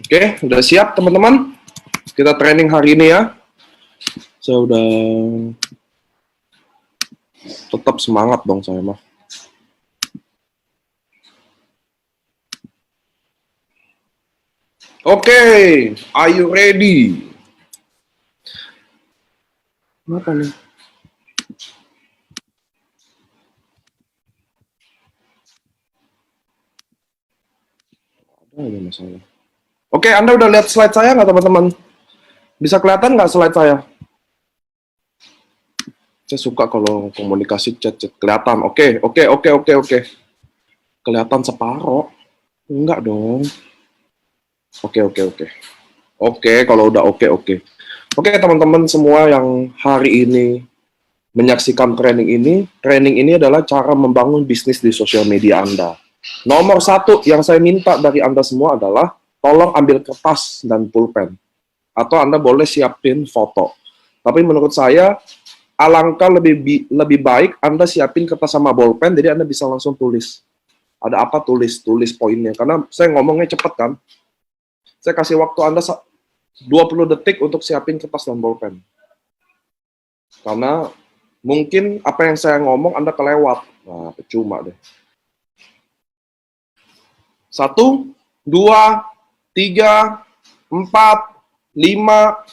Oke, udah siap teman-teman? Kita training hari ini ya. Saya udah tetap semangat dong saya mah. Oke, are you ready? Kenapa nih? Ada masalah. Oke, Anda udah lihat slide saya nggak teman-teman? Bisa kelihatan nggak slide saya? Saya suka kalau komunikasi chat-chat kelihatan. Oke. Kelihatan separoh. Enggak dong. Oke. Oke, kalau udah oke. Oke, teman-teman semua yang hari ini menyaksikan training ini adalah cara membangun bisnis di sosial media Anda. Nomor satu yang saya minta dari Anda semua adalah tolong ambil kertas dan pulpen. Atau Anda boleh siapin foto. Tapi menurut saya, alangkah lebih baik Anda siapin kertas sama bolpen, jadi Anda bisa langsung tulis. Ada apa tulis poinnya. Karena saya ngomongnya cepat kan. Saya kasih waktu Anda 20 detik untuk siapin kertas dan bolpen. Karena mungkin apa yang saya ngomong Anda kelewat. Nah, percuma deh. 1, 2, 3, 4, 5,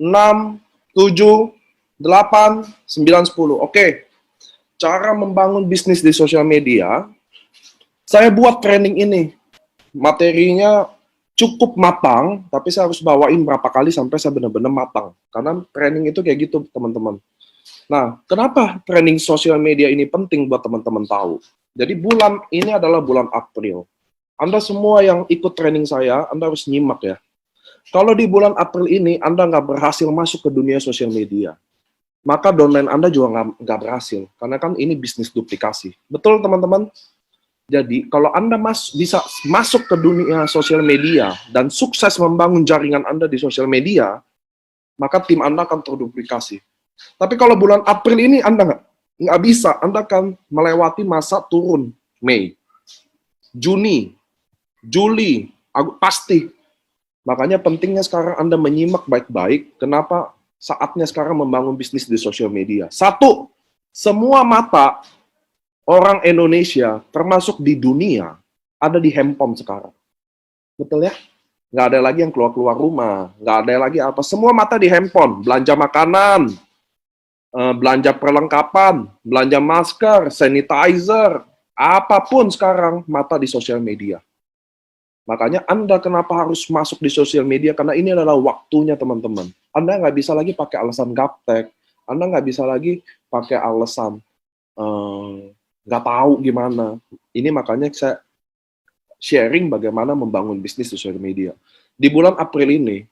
6, 7, 8, 9, 10. Oke. Cara membangun bisnis di sosial media. Saya buat training ini. Materinya cukup matang, tapi saya harus bawain berapa kali sampai saya benar-benar matang. Karena training itu kayak gitu, teman-teman. Nah, kenapa training sosial media ini penting buat teman-teman tahu? Jadi bulan ini adalah bulan April. Anda semua yang ikut training saya, Anda harus nyimak ya. Kalau di bulan April ini Anda nggak berhasil masuk ke dunia sosial media, maka downline Anda juga nggak berhasil. Karena kan ini bisnis duplikasi. Betul, teman-teman? Jadi, kalau Anda bisa masuk ke dunia sosial media dan sukses membangun jaringan Anda di sosial media, maka tim Anda akan terduplikasi. Tapi kalau bulan April ini Anda nggak bisa, Anda akan melewati masa turun. Mei, Juni, Juli, pasti. Makanya pentingnya sekarang Anda menyimak baik-baik, kenapa saatnya sekarang membangun bisnis di sosial media. 1, semua mata orang Indonesia, termasuk di dunia, ada di handphone sekarang. Betul ya? Nggak ada lagi yang keluar-keluar rumah, nggak ada lagi apa. Semua mata di handphone, belanja makanan, belanja perlengkapan, belanja masker, sanitizer, apapun sekarang mata di sosial media. Makanya Anda kenapa harus masuk di sosial media, karena ini adalah waktunya teman-teman. Anda nggak bisa lagi pakai alasan gaptek, Anda nggak bisa lagi pakai alasan nggak tahu gimana. Ini makanya saya sharing bagaimana membangun bisnis di sosial media. Di bulan April ini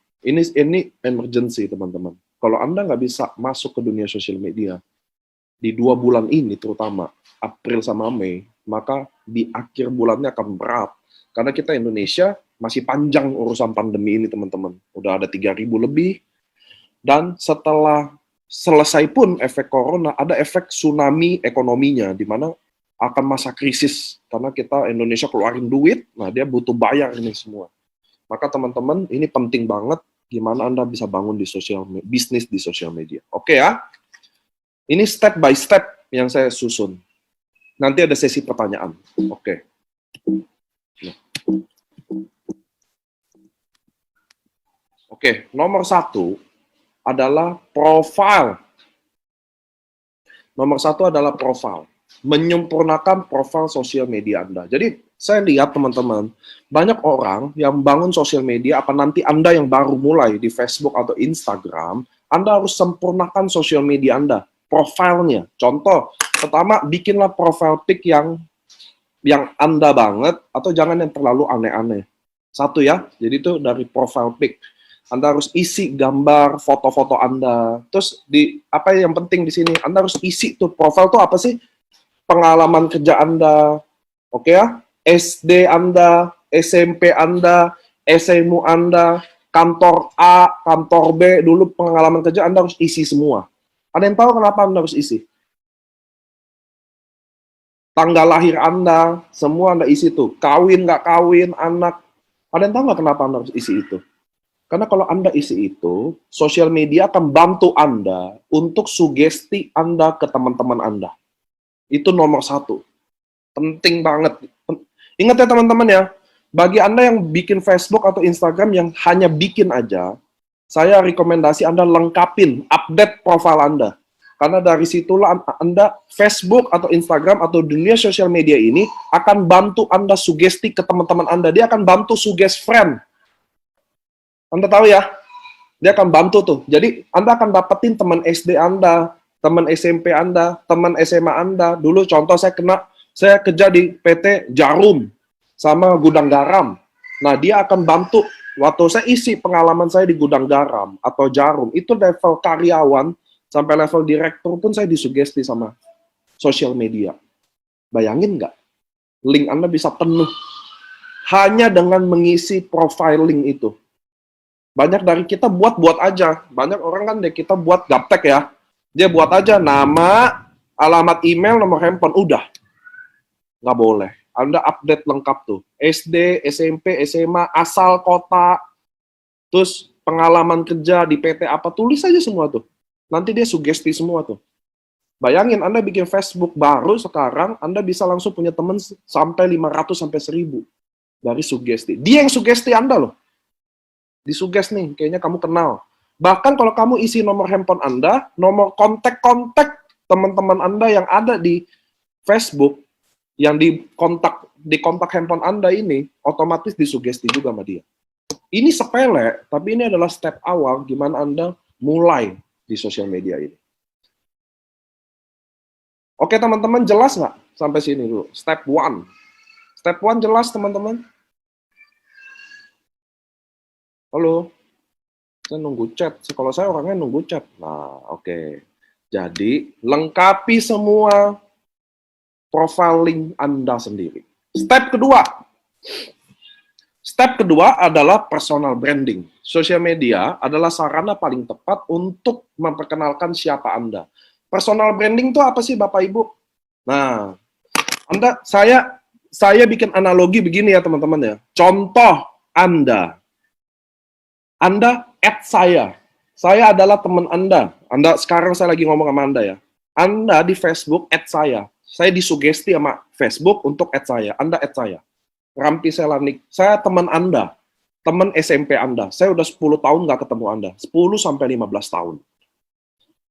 emergency teman-teman. Kalau Anda nggak bisa masuk ke dunia sosial media, di 2 bulan ini terutama, April sama Mei, maka di akhir bulannya akan berat. Karena kita Indonesia masih panjang urusan pandemi ini teman-teman. Udah ada 3.000 lebih. Dan setelah selesai pun efek corona, ada efek tsunami ekonominya, di mana akan masa krisis. Karena kita Indonesia keluarin duit, nah dia butuh bayar ini semua. Maka teman-teman, ini penting banget gimana Anda bisa bangun di bisnis di sosial media. Oke ya? Ini step by step yang saya susun. Nanti ada sesi pertanyaan. Oke. Oke, nomor 1 adalah profile. Nomor 1 adalah profile. Menyempurnakan profil sosial media Anda. Jadi, saya lihat teman-teman, banyak orang yang bangun sosial media, apa nanti Anda yang baru mulai di Facebook atau Instagram, Anda harus sempurnakan sosial media Anda. Profilnya. Contoh, pertama bikinlah profile pic yang Anda banget, atau jangan yang terlalu aneh-aneh. 1 ya, jadi itu dari profile pic. Anda harus isi gambar, foto-foto Anda. Terus apa yang penting di sini? Anda harus isi tuh profile tuh apa sih? Pengalaman kerja Anda, oke ya? SD Anda, SMP Anda, SMU Anda, kantor A, kantor B, dulu pengalaman kerja Anda harus isi semua. Ada yang tahu kenapa Anda harus isi? Tanggal lahir Anda, semua Anda isi tuh. Kawin, nggak kawin, anak. Ada yang tahu nggak kenapa Anda harus isi itu? Karena kalau Anda isi itu, sosial media akan bantu Anda untuk sugesti Anda ke teman-teman Anda. Itu nomor satu. Penting banget. Ingat ya teman-teman ya, bagi Anda yang bikin Facebook atau Instagram yang hanya bikin aja, saya rekomendasi Anda lengkapin, update profil Anda. Karena dari situlah Anda, Facebook atau Instagram atau dunia sosial media ini akan bantu Anda sugesti ke teman-teman Anda. Dia akan bantu suggest friend. Anda tahu ya, dia akan bantu tuh. Jadi Anda akan dapetin teman SD Anda, teman SMP Anda, teman SMA Anda. Dulu contoh saya kerja di PT Jarum sama gudang garam. Nah, dia akan bantu waktu saya isi pengalaman saya di gudang garam atau Jarum, itu level karyawan sampai level direktur pun saya disugesti sama sosial media. Bayangin nggak? Link Anda bisa penuh hanya dengan mengisi profiling itu. Banyak dari kita buat aja. Banyak orang kan kita buat gaptek ya. Dia buat aja nama, alamat email, nomor handphone, udah. Nggak boleh. Anda update lengkap tuh. SD, SMP, SMA, asal kota, terus pengalaman kerja di PT apa, tulis aja semua tuh. Nanti dia sugesti semua tuh. Bayangin Anda bikin Facebook baru sekarang, Anda bisa langsung punya teman sampai 500 sampai 1000 dari sugesti. Dia yang sugesti Anda loh. Disuges nih, kayaknya kamu kenal. Bahkan kalau kamu isi nomor handphone Anda, nomor kontak-kontak teman-teman Anda yang ada di Facebook, yang di kontak handphone Anda ini, otomatis disugesti juga sama dia. Ini sepele, tapi ini adalah step awal gimana Anda mulai di sosial media ini. Oke teman-teman, jelas nggak sampai sini dulu? Step 1. Step 1 jelas teman-teman? Halo? Saya nunggu chat. Kalau saya orangnya nunggu chat. Nah, oke. Jadi, lengkapi semua profiling Anda sendiri. Step kedua. Step kedua adalah personal branding. Sosial media adalah sarana paling tepat untuk memperkenalkan siapa Anda. Personal branding itu apa sih Bapak Ibu? Nah, saya bikin analogi begini ya teman-teman ya. Contoh Anda add saya adalah teman Anda. Sekarang saya lagi ngomong sama Anda ya. Anda di Facebook add saya disugesti sama Facebook untuk add saya. Anda add saya. Rampi Selanik, saya teman Anda, teman SMP Anda. Saya udah 10 tahun nggak ketemu Anda, 10 sampai 15 tahun.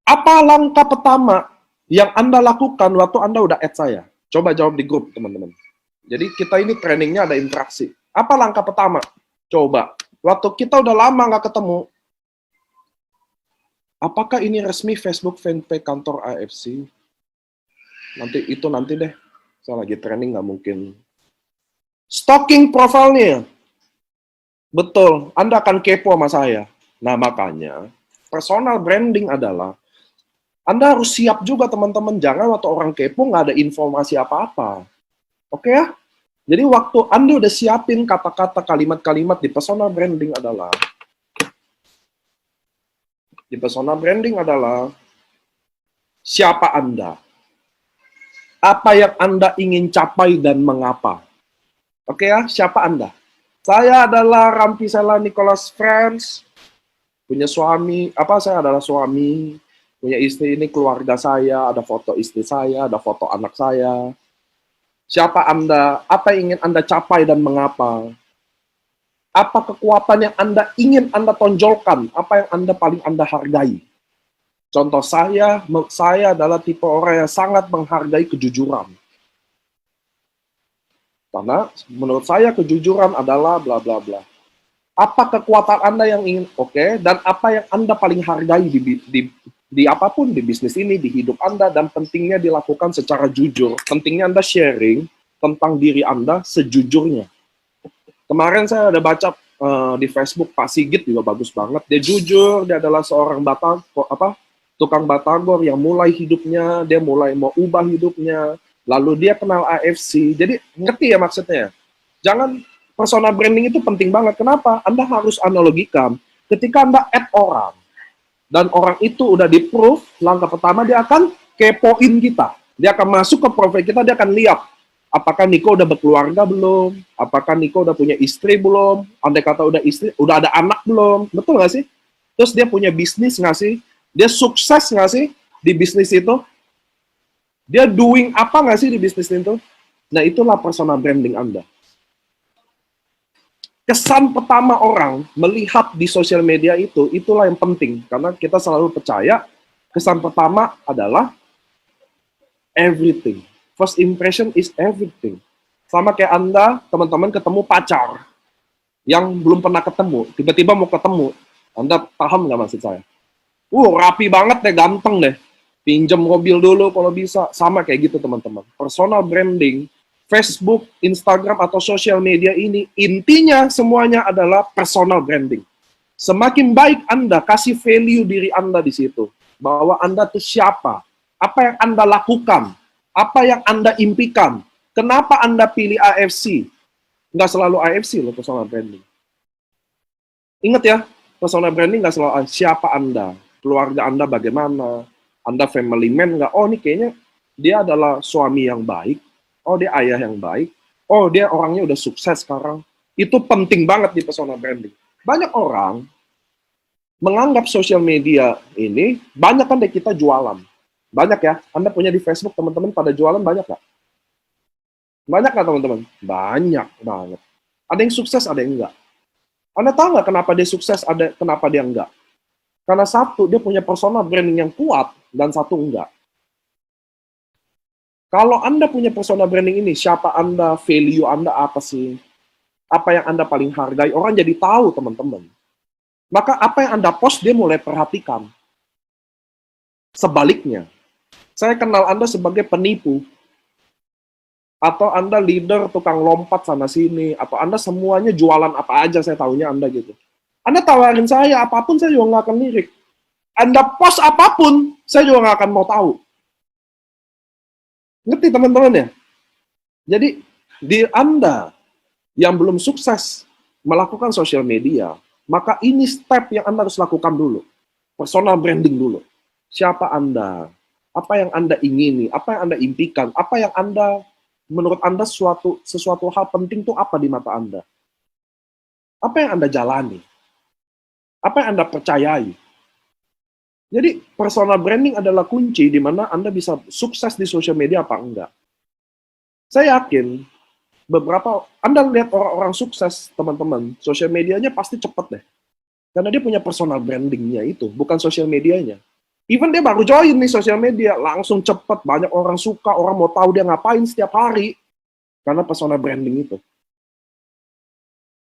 Apa langkah pertama yang Anda lakukan waktu Anda udah add saya? Coba jawab di grup, teman-teman. Jadi kita ini trainingnya ada interaksi. Apa langkah pertama? Coba. Waktu kita udah lama nggak ketemu, apakah ini resmi Facebook fanpage kantor AFC? Nanti deh. Saya lagi training, nggak mungkin. Stalking profilnya. Betul, Anda akan kepo sama saya. Nah, makanya, personal branding adalah, Anda harus siap juga teman-teman. Jangan waktu orang kepo nggak ada informasi apa-apa. Oke ya? Jadi waktu Anda udah siapin kata-kata, kalimat-kalimat di personal branding adalah, siapa Anda? Apa yang Anda ingin capai dan mengapa? Oke ya, siapa Anda? Saya adalah Rampi Sela Nicholas Friends, punya suami, saya adalah suami, punya istri, ini keluarga saya, ada foto istri saya, ada foto anak saya. Siapa Anda? Apa yang ingin Anda capai dan mengapa? Apa kekuatan yang Anda ingin Anda tonjolkan? Apa yang paling Anda hargai? Contoh saya adalah tipe orang yang sangat menghargai kejujuran. Karena menurut saya kejujuran adalah bla bla bla. Apa kekuatan Anda yang ingin dan apa yang Anda paling hargai di apapun, di bisnis ini, di hidup Anda, dan pentingnya dilakukan secara jujur. Pentingnya Anda sharing tentang diri Anda sejujurnya. Kemarin saya ada baca di Facebook, Pak Sigit juga bagus banget. Dia jujur, dia adalah seorang tukang batagor yang mulai hidupnya, dia mulai mau ubah hidupnya, lalu dia kenal AFC. Jadi ngerti ya maksudnya? Jangan, personal branding itu penting banget. Kenapa? Anda harus analogikan. Ketika Anda add orang, dan orang itu udah di-proof, langkah pertama dia akan kepoin kita. Dia akan masuk ke profil kita, dia akan lihat Apakah Niko udah berkeluarga belum? Apakah Niko udah punya istri belum? Andai kata udah istri, udah ada anak belum? Betul nggak sih? Terus dia punya bisnis nggak sih? Dia sukses nggak sih di bisnis itu? Dia doing apa nggak sih di bisnis itu? Nah, itulah personal branding Anda. Kesan pertama orang melihat di sosial media itu, itulah yang penting. Karena kita selalu percaya, kesan pertama adalah everything. First impression is everything. Sama kayak Anda, teman-teman ketemu pacar yang belum pernah ketemu, tiba-tiba mau ketemu. Anda paham nggak maksud saya? Rapi banget deh, ganteng deh. Pinjam mobil dulu kalau bisa. Sama kayak gitu teman-teman. Personal branding, Facebook, Instagram, atau sosial media ini, intinya semuanya adalah personal branding. Semakin baik Anda kasih value diri Anda di situ. Bahwa Anda tuh siapa? Apa yang Anda lakukan? Apa yang Anda impikan? Kenapa Anda pilih AFC? Nggak selalu AFC loh personal branding. Ingat ya, personal branding nggak selalu siapa Anda. Keluarga Anda bagaimana? Anda family man nggak? Oh, ini kayaknya dia adalah suami yang baik. Oh, dia ayah yang baik. Oh, dia orangnya udah sukses sekarang. Itu penting banget di personal branding. Banyak orang menganggap sosial media ini, banyak kan deh kita jualan. Banyak ya, Anda punya di Facebook, teman-teman pada jualan banyak nggak? Banyak nggak teman-teman? Banyak banget. Ada yang sukses, ada yang enggak. Anda tahu nggak kenapa dia sukses, ada kenapa dia enggak? Karena satu, dia punya personal branding yang kuat, dan satu enggak. Kalau Anda punya personal branding ini, siapa Anda, value Anda apa sih? Apa yang Anda paling hargai? Orang jadi tahu, teman-teman. Maka apa yang Anda post, dia mulai perhatikan. Sebaliknya, saya kenal Anda sebagai penipu, atau Anda leader tukang lompat sana-sini, atau Anda semuanya jualan apa aja, saya tahunya Anda gitu. Anda tawarin saya, apapun saya juga nggak akan lirik. Anda post apapun, saya juga nggak akan mau tahu. Ngerti teman-teman ya? Jadi, di Anda yang belum sukses melakukan sosial media, maka ini step yang Anda harus lakukan dulu. Personal branding dulu. Siapa Anda? Apa yang Anda ingini? Apa yang Anda impikan? Apa yang Anda, menurut Anda sesuatu hal penting itu apa di mata Anda? Apa yang Anda jalani? Apa yang Anda percayai? Jadi, personal branding adalah kunci di mana Anda bisa sukses di sosial media apa enggak. Saya yakin, Anda lihat orang-orang sukses, teman-teman, sosial medianya pasti cepet deh. Karena dia punya personal brandingnya itu, bukan sosial medianya. Even dia baru join nih sosial media, langsung cepet, banyak orang suka, orang mau tahu dia ngapain setiap hari. Karena personal branding itu.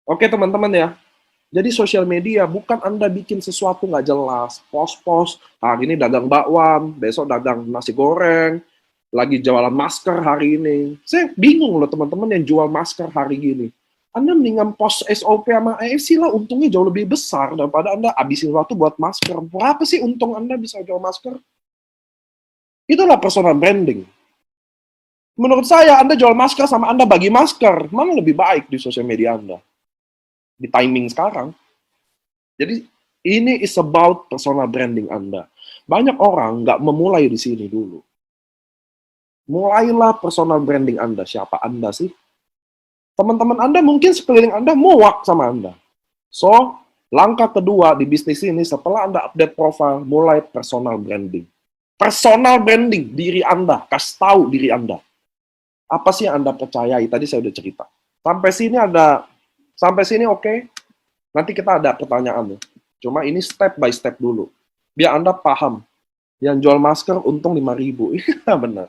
Oke teman-teman ya, jadi sosial media bukan Anda bikin sesuatu nggak jelas, post-post, hari ini dagang bakwan, besok dagang nasi goreng, lagi jualan masker hari ini. Saya bingung loh teman-teman yang jual masker hari gini. Anda mendingan post SOP sama AFC lah, untungnya jauh lebih besar daripada Anda habisin waktu buat masker. Berapa sih untung Anda bisa jual masker? Itulah personal branding. Menurut saya, Anda jual masker sama Anda bagi masker, mana lebih baik di sosial media Anda? Di timing sekarang. Jadi ini is about personal branding Anda. Banyak orang nggak memulai di sini dulu. Mulailah personal branding Anda. Siapa Anda sih? Teman-teman Anda mungkin sekeliling Anda muak sama Anda. So, langkah kedua di bisnis ini setelah Anda update profile, mulai personal branding. Personal branding diri Anda, kasih tahu diri Anda. Apa sih yang Anda percayai? Tadi saya udah cerita. Sampai sini oke? Nanti kita ada pertanyaan. Cuma ini step by step dulu. Biar Anda paham. Yang jual masker untung 5.000. Iya benar.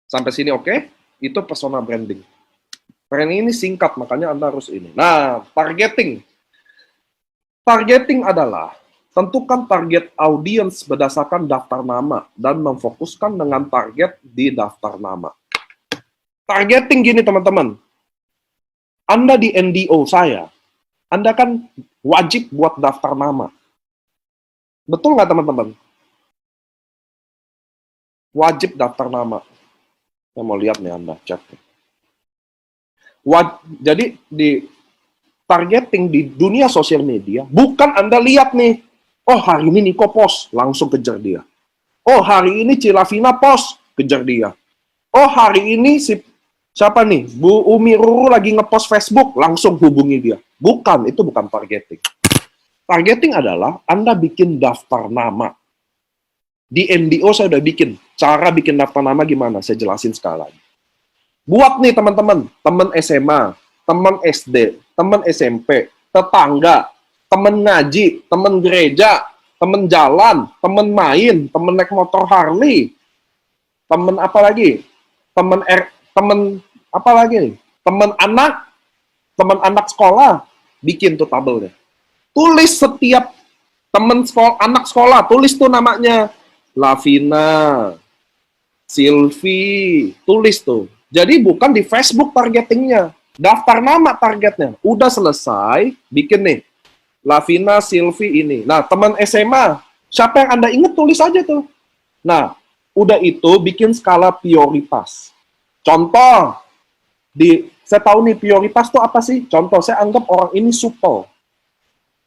Sampai sini oke? Itu personal branding. Branding ini singkat, makanya Anda harus ini. Nah, targeting. Targeting adalah tentukan target audiens berdasarkan daftar nama dan memfokuskan dengan target di daftar nama. Targeting gini teman-teman. Anda di NDO saya, Anda kan wajib buat daftar nama. Betul nggak teman-teman? Wajib daftar nama. Saya mau lihat nih Anda, cek. Jadi di targeting di dunia sosial media, bukan Anda lihat nih, oh hari ini Niko post, langsung kejar dia. Oh hari ini Cilavina post, kejar dia. Oh, hari ini siapa nih? Bu Umi Ruru lagi ngepost Facebook, langsung hubungi dia. Bukan, itu bukan targeting. Targeting adalah Anda bikin daftar nama. Di MDO saya udah bikin. Cara bikin daftar nama gimana? Saya jelasin sekali lagi. Buat nih teman-teman, teman SMA, teman SD, teman SMP, tetangga, teman ngaji, teman gereja, teman jalan, teman main, teman naik motor Harley, teman apa lagi? Teman apa lagi nih? Teman anak sekolah, bikin tuh tabelnya. Tulis setiap teman sekolah, anak sekolah, tulis tuh namanya. Lavina, Silvi, tulis tuh. Jadi bukan di Facebook targetingnya, daftar nama targetnya. Udah selesai, bikin nih. Lavina, Silvi ini. Nah, teman SMA, siapa yang Anda ingat tulis aja tuh. Nah, udah itu bikin skala prioritas. Contoh, saya tahu nih prioritas tuh apa sih? Contoh, saya anggap orang ini supel.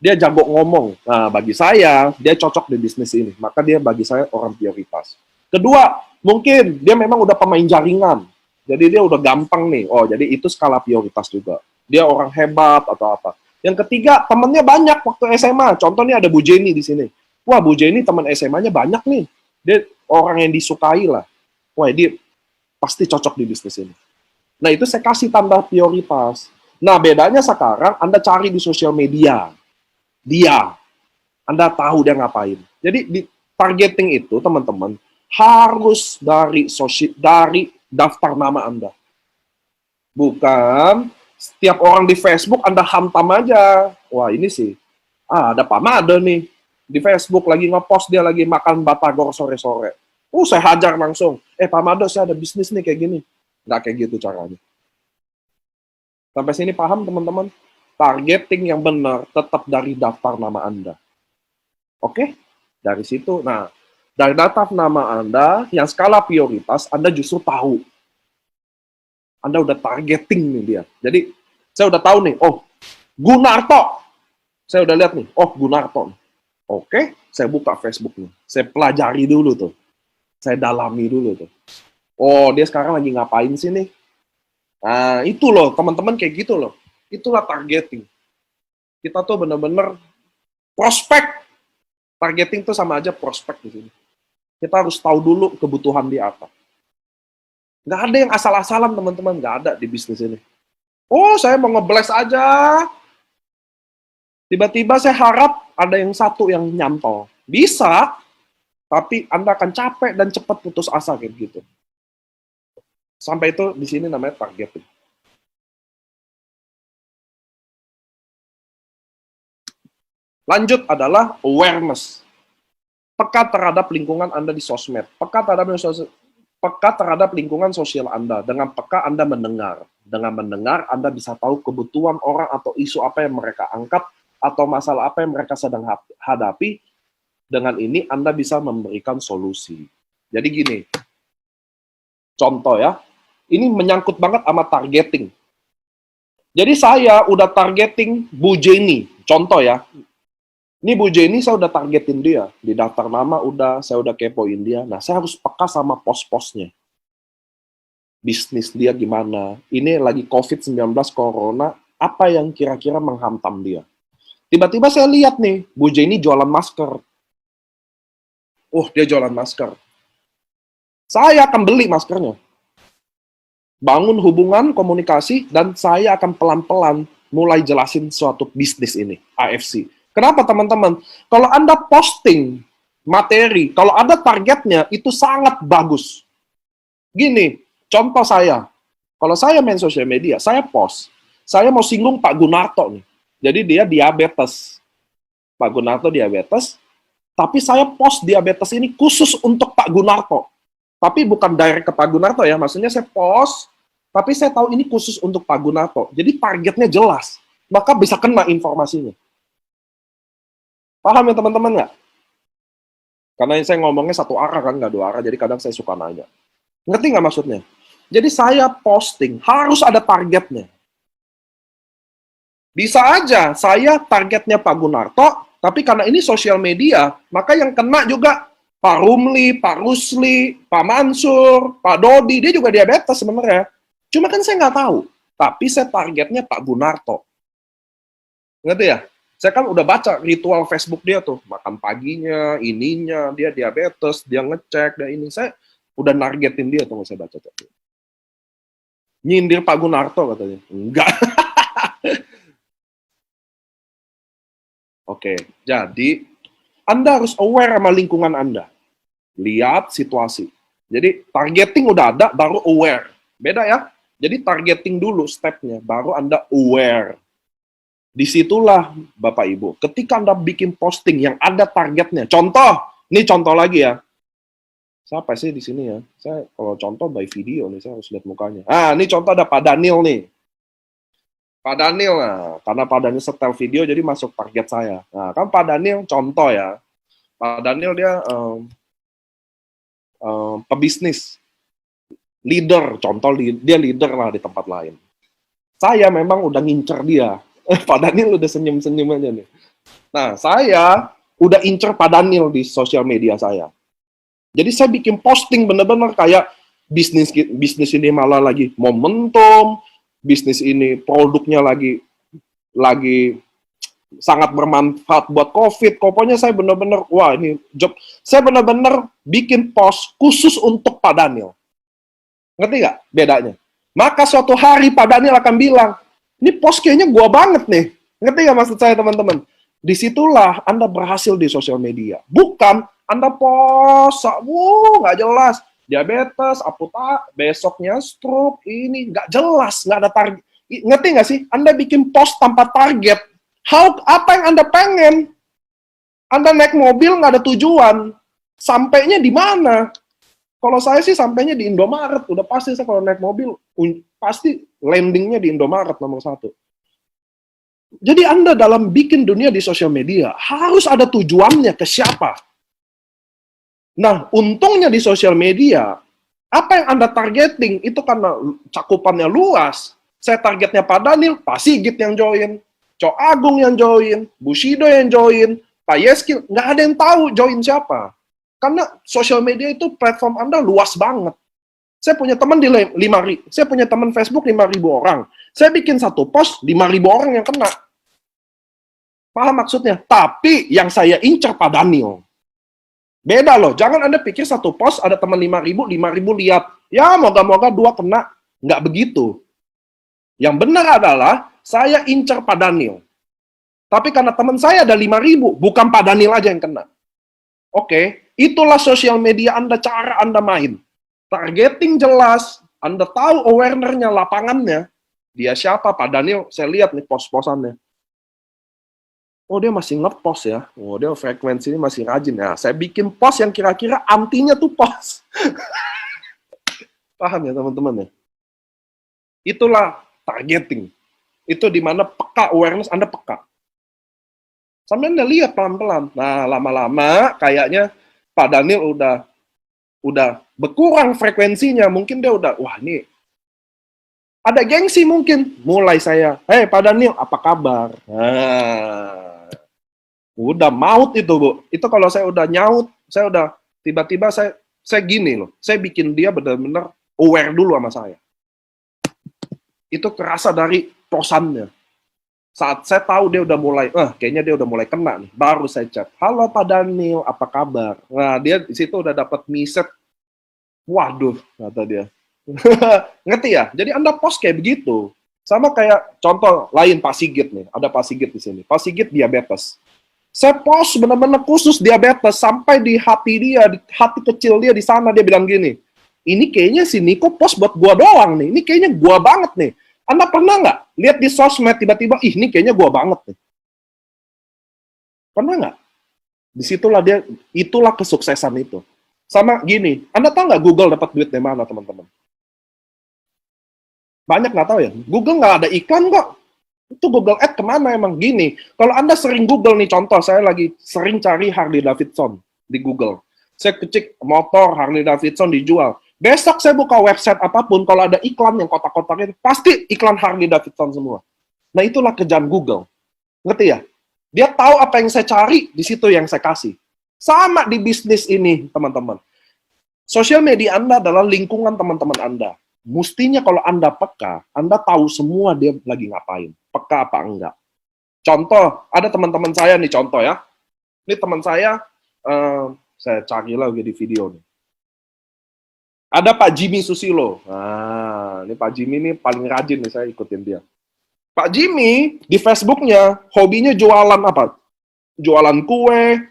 Dia jago ngomong. Nah, bagi saya, dia cocok di bisnis ini. Maka dia bagi saya orang prioritas. Kedua, mungkin dia memang udah pemain jaringan. Jadi dia udah gampang nih. Oh, jadi itu skala prioritas juga. Dia orang hebat atau apa. Yang ketiga, temennya banyak waktu SMA. Contohnya ada Bu Jenny di sini. Wah, Bu Jenny teman SMA-nya banyak nih. Dia orang yang disukai lah. Wah, dia pasti cocok di bisnis ini. Nah, itu saya kasih tanda prioritas. Nah, bedanya sekarang Anda cari di sosial media. Anda tahu dia ngapain. Jadi di targeting itu, teman-teman, harus dari daftar nama Anda. Bukan setiap orang di Facebook Anda hantam aja. Wah, ini sih, ada Pak Made nih. Di Facebook lagi ngepost dia lagi makan batagor sore-sore. Saya hajar langsung. Pak Made, saya ada bisnis nih kayak gini. Nggak kayak gitu caranya. Sampai sini paham, teman-teman? Targeting yang benar tetap dari daftar nama Anda. Oke? Dari situ, nah, dari daftar nama Anda, yang skala prioritas, Anda justru tahu. Anda udah targeting nih dia. Jadi, saya udah tahu nih, oh, Gunarto. Saya udah lihat nih, oh, Gunarto. Oke, saya buka Facebook-nya. Saya pelajari dulu tuh. Saya dalami dulu tuh. Oh, dia sekarang lagi ngapain sih nih? Nah, itu loh, teman-teman kayak gitu loh. Itulah targeting. Kita tuh bener-bener prospek. Targeting tuh sama aja prospek di sini. Kita harus tahu dulu kebutuhan dia apa. Nggak ada yang asal-asalan, teman-teman. Nggak ada di bisnis ini. Oh, saya mau nge-blast aja. Tiba-tiba saya harap ada yang satu yang nyantol. Bisa, tapi Anda akan capek dan cepat putus asa kayak gitu. Sampai itu di sini namanya targeting. Lanjut adalah awareness. Peka terhadap lingkungan Anda di sosmed. Peka terhadap lingkungan sosial Anda. Dengan peka Anda mendengar. Dengan mendengar Anda bisa tahu kebutuhan orang atau isu apa yang mereka angkat atau masalah apa yang mereka sedang hadapi. Dengan ini Anda bisa memberikan solusi. Jadi gini. Contoh ya. Ini menyangkut banget sama targeting. Jadi saya udah targeting Bu Jenny. Contoh ya. Ini Bu Jenny saya udah targetin dia. Di daftar nama udah, saya udah kepoin dia. Nah, saya harus peka sama pos-posnya. Bisnis dia gimana. Ini lagi COVID-19 Corona, apa yang kira-kira menghantam dia. Tiba-tiba saya lihat nih, Bu Jenny jualan masker. Dia jualan masker. Saya akan beli maskernya. Bangun hubungan, komunikasi, dan saya akan pelan-pelan mulai jelasin suatu bisnis ini, AFC. Kenapa teman-teman? Kalau Anda posting materi, kalau ada targetnya, itu sangat bagus. Gini, contoh saya. Kalau saya main sosial media, saya post. Saya mau singgung Pak Gunarto nih. Jadi dia diabetes. Pak Gunarto diabetes, tapi saya post diabetes ini khusus untuk Pak Gunarto. Tapi bukan direct ke Pak Gunarto ya, maksudnya saya post, tapi saya tahu ini khusus untuk Pak Gunarto. Jadi targetnya jelas, maka bisa kena informasinya. Paham ya teman-teman nggak? Karena saya ngomongnya satu arah kan, nggak dua arah, jadi kadang saya suka nanya. Ngerti nggak maksudnya? Jadi saya posting, harus ada targetnya. Bisa aja, saya targetnya Pak Gunarto, tapi karena ini sosial media, maka yang kena juga Pak Rumli, Pak Rusli, Pak Mansur, Pak Dodi, dia juga diabetes sebenarnya. Cuma kan saya nggak tahu. Tapi saya targetnya Pak Gunarto. Ngerti ya? Saya kan udah baca ritual Facebook dia tuh. Makan paginya, ininya, dia diabetes, dia ngecek, dia ini. Saya udah nargetin dia tuh, saya baca. Nyindir Pak Gunarto katanya. Enggak. Oke, jadi Anda harus aware sama lingkungan Anda. Lihat situasi. Jadi targeting udah ada, baru aware. Beda ya? Jadi targeting dulu stepnya, baru Anda aware. Disitulah Bapak Ibu, ketika Anda bikin posting yang ada targetnya. Contoh, ini contoh lagi ya. Siapa sih di sini ya? Saya kalau contoh by video nih, saya harus lihat mukanya. Ah, ini contoh ada Pak Daniel nih. Pak Daniel, nah, karena Pak Daniel setel video jadi masuk target saya. Nah, kan Pak Daniel contoh ya. Pak Daniel dia pebisnis, leader, contoh dia leader lah di tempat lain. Saya memang udah ngincer dia. Pak Daniel udah senyum-senyum aja nih. Nah, saya udah incer Pak Daniel di sosial media saya. Jadi saya bikin posting bener-bener kayak bisnis ini malah lagi momentum, bisnis ini produknya lagi sangat bermanfaat buat COVID. Pokoknya saya benar-benar, wah ini job. Saya benar-benar bikin post khusus untuk Pak Daniel. Ngerti nggak bedanya? Maka suatu hari Pak Daniel akan bilang, ini post kayaknya gua banget nih. Ngerti nggak maksud saya teman-teman? Disitulah Anda berhasil di sosial media. Bukan Anda post, nggak jelas. Diabetes, aputa, besoknya stroke, ini nggak jelas, nggak ada target. Ngerti nggak sih? Anda bikin post tanpa target. Apa yang Anda pengen? Anda naik mobil nggak ada tujuan. Sampainya di mana? Kalau saya sih sampainya di Indomaret. Udah pasti saya kalau naik mobil, pasti landingnya di Indomaret nomor 1. Jadi Anda dalam bikin dunia di sosial media, harus ada tujuannya ke siapa. Nah, untungnya di sosial media, apa yang Anda targeting, itu karena cakupannya luas. Saya targetnya Pak Daniel, Pak Sigit yang join, Cok Agung yang join, Bushido yang join, Pak Yeskil, nggak ada yang tahu join siapa. Karena sosial media itu platform Anda luas banget. Saya punya teman di 5.000, saya punya teman Facebook 5.000 orang. Saya bikin satu post, 5.000 orang yang kena. Paham maksudnya? Tapi yang saya incer Pak Daniel. Beda loh, jangan Anda pikir satu post ada teman 5.000 lihat. Ya, moga-moga 2 kena. Nggak begitu. Yang benar adalah, saya incer Pak Daniel. Tapi karena teman saya ada 5.000, bukan Pak Daniel aja yang kena. Oke, itulah sosial media Anda, cara Anda main. Targeting jelas, Anda tahu awareness-nya, lapangannya. Dia siapa? Pak Daniel, saya lihat nih post-postannya. Oh, dia masih nge-post ya. Oh, dia frekuensinya masih rajin. Nah, saya bikin post yang kira-kira antinya tuh post. Paham ya, teman-teman ya? Itulah targeting. Itu di mana peka, awareness Anda peka. Sampai Anda lihat pelan-pelan. Nah, lama-lama kayaknya Pak Daniel udah berkurang frekuensinya. Mungkin dia udah, wah ini ada gengsi mungkin. Mulai saya, hey Pak Daniel, apa kabar? Nah, udah maut itu, Bu. Itu kalau saya udah nyaut, saya udah tiba-tiba saya gini loh. Saya bikin dia benar-benar aware dulu sama saya. Itu kerasa dari posannya. Saat saya tahu dia udah mulai, kayaknya dia udah mulai kena nih. Baru saya chat, halo Pak Daniel, apa kabar? Nah, dia di situ udah dapat miset. Waduh, kata dia. Ngerti ya? Jadi Anda post kayak begitu. Sama kayak contoh lain Pak Sigit nih. Ada Pak Sigit di sini. Pak Sigit diabetes. Saya post benar-benar khusus diabetes sampai di hati dia, di hati kecil dia di sana dia bilang gini, ini kayaknya si Niko post buat gua doang nih. Ini kayaknya gua banget nih. Anda pernah nggak lihat di sosmed tiba-tiba, ini kayaknya gua banget nih. Pernah nggak? Disitulah dia, itulah kesuksesan itu. Sama gini, Anda tahu nggak Google dapat duit dari mana, teman-teman? Banyak nggak tahu ya. Google nggak ada iklan kok. Itu Google Ads kemana emang? Gini, kalau Anda sering Google nih, contoh, saya lagi sering cari Harley Davidson di Google. Saya kecik motor Harley Davidson dijual. Besok saya buka website apapun, kalau ada iklan yang kotak-kotak itu, pasti iklan Harley Davidson semua. Nah, itulah kerjaan Google. Ngerti ya? Dia tahu apa yang saya cari, di situ yang saya kasih. Sama di bisnis ini, teman-teman. Sosial media Anda adalah lingkungan teman-teman Anda. Mestinya kalau Anda peka, Anda tahu semua dia lagi ngapain. Peka apa enggak. Contoh, ada teman-teman saya nih, contoh ya. Ini teman saya cari lagi di video nih. Ada Pak Jimmy Susilo. Nah, ini Pak Jimmy ini paling rajin nih, saya ikutin dia. Pak Jimmy di Facebooknya hobinya jualan apa? Jualan kue,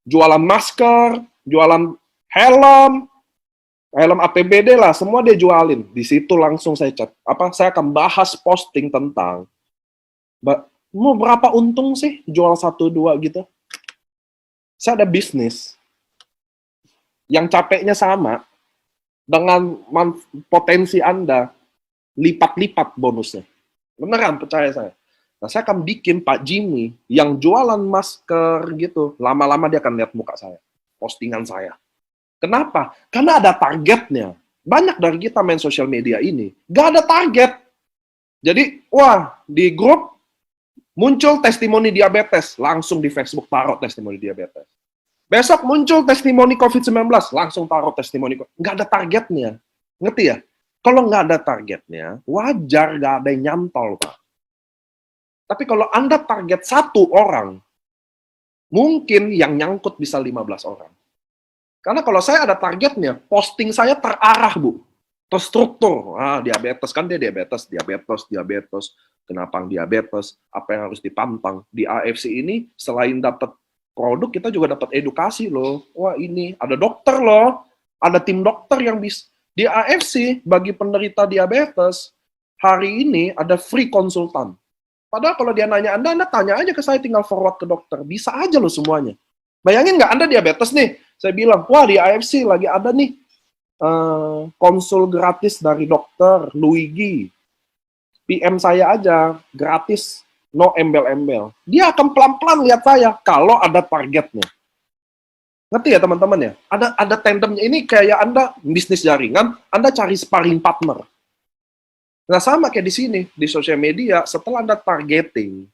jualan masker, jualan helm, helm APBD lah, semua dia jualin. Di situ langsung saya chat. Saya akan bahas posting tentang mau berapa untung sih jual 1-2 gitu. Saya ada bisnis yang capeknya sama dengan potensi Anda lipat-lipat bonusnya. Beneran, percaya saya. Nah, saya akan bikin Pak Jimmy yang jualan masker gitu. Lama-lama dia akan lihat muka saya, postingan saya. Kenapa? Karena ada targetnya. Banyak dari kita main sosial media ini, gak ada target. Jadi, wah, di grup muncul testimoni diabetes, langsung di Facebook taruh testimoni diabetes. Besok muncul testimoni COVID-19, langsung taruh testimoni. Nggak ada targetnya. Ngerti ya? Kalau nggak ada targetnya, wajar nggak ada yang nyantol, Pak. Tapi kalau Anda target 1 orang, mungkin yang nyangkut bisa 15 orang. Karena kalau saya ada targetnya, posting saya terarah, Bu. Terstruktur. Diabetes, kan dia diabetes. Kenapa diabetes? Apa yang harus dipantang? Di AFC ini, selain dapat produk, kita juga dapat edukasi loh. Wah, ini ada dokter loh. Ada tim dokter yang bisa. Di AFC, bagi penderita diabetes, hari ini ada free konsultan. Padahal kalau dia nanya Anda tanya aja ke saya, tinggal forward ke dokter. Bisa aja loh semuanya. Bayangin nggak Anda diabetes nih? Saya bilang, wah di AFC lagi ada nih konsul gratis dari dokter Luigi. PM saya aja, gratis, no embel-embel. Dia akan pelan-pelan lihat saya kalau ada targetnya. Ngerti ya teman-teman ya? Ada tandemnya. Ini kayak Anda bisnis jaringan, Anda cari sparring partner. Nah sama kayak di sini, di sosial media, setelah Anda targeting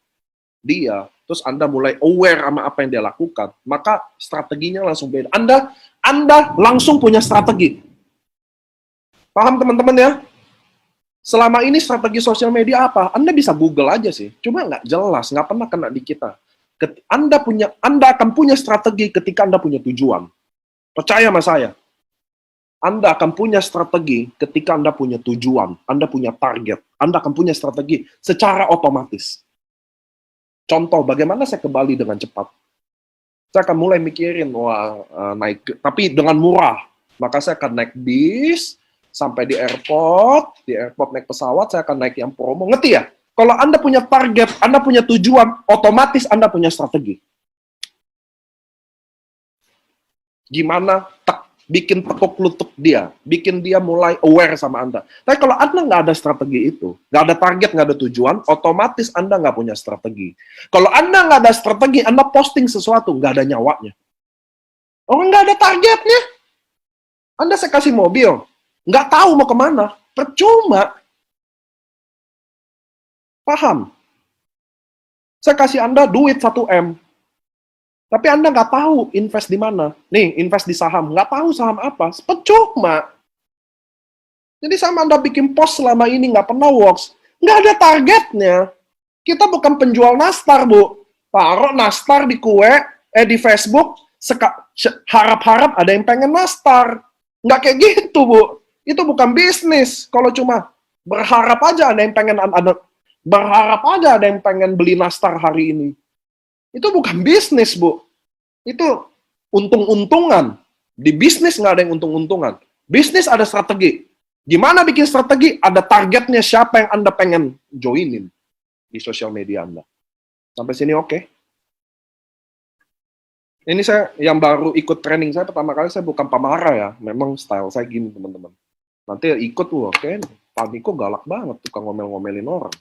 dia, terus Anda mulai aware sama apa yang dia lakukan, maka strateginya langsung beda. Anda langsung punya strategi. Paham teman-teman ya? Selama ini strategi sosial media apa? Anda bisa Google aja sih, cuma nggak jelas, nggak pernah kena di kita. Anda akan punya strategi ketika Anda punya tujuan. Percaya sama saya. Anda akan punya strategi ketika Anda punya tujuan, Anda punya target, Anda akan punya strategi secara otomatis. Contoh, bagaimana saya ke Bali dengan cepat? Saya akan mulai mikirin, naik, tapi dengan murah. Maka saya akan naik bis, sampai di airport naik pesawat, saya akan naik yang promo. Ngerti ya? Kalau Anda punya target, Anda punya tujuan, otomatis Anda punya strategi. Gimana bikin tekuk lutut dia, bikin dia mulai aware sama Anda. Tapi kalau Anda nggak ada strategi itu, nggak ada target, nggak ada tujuan, otomatis Anda nggak punya strategi. Kalau Anda nggak ada strategi, Anda posting sesuatu, nggak ada nyawanya. Orang nggak ada targetnya. Anda saya kasih mobil, nggak tahu mau kemana, percuma. Paham? Saya kasih Anda duit 1M, tapi Anda nggak tahu invest di mana. Nih, invest di saham. Nggak tahu saham apa. Percuma. Jadi sama Anda bikin post selama ini nggak pernah works. Nggak ada targetnya. Kita bukan penjual nastar, Bu. Taruh nastar di di Facebook, harap-harap ada yang pengen nastar. Nggak kayak gitu, Bu. Itu bukan bisnis. Kalau cuma berharap aja ada yang pengen beli nastar hari ini. Itu bukan bisnis, Bu. Itu untung-untungan. Di bisnis nggak ada yang untung-untungan. Bisnis ada strategi. Gimana bikin strategi? Ada targetnya siapa yang Anda pengen joinin di sosial media Anda. Sampai sini oke? Ini saya yang baru ikut training saya pertama kali, saya bukan pemarah ya. Memang style saya gini, teman-teman. Nanti ikut tuh, oke? Pak Niko galak banget, tukang ngomel-ngomelin orang.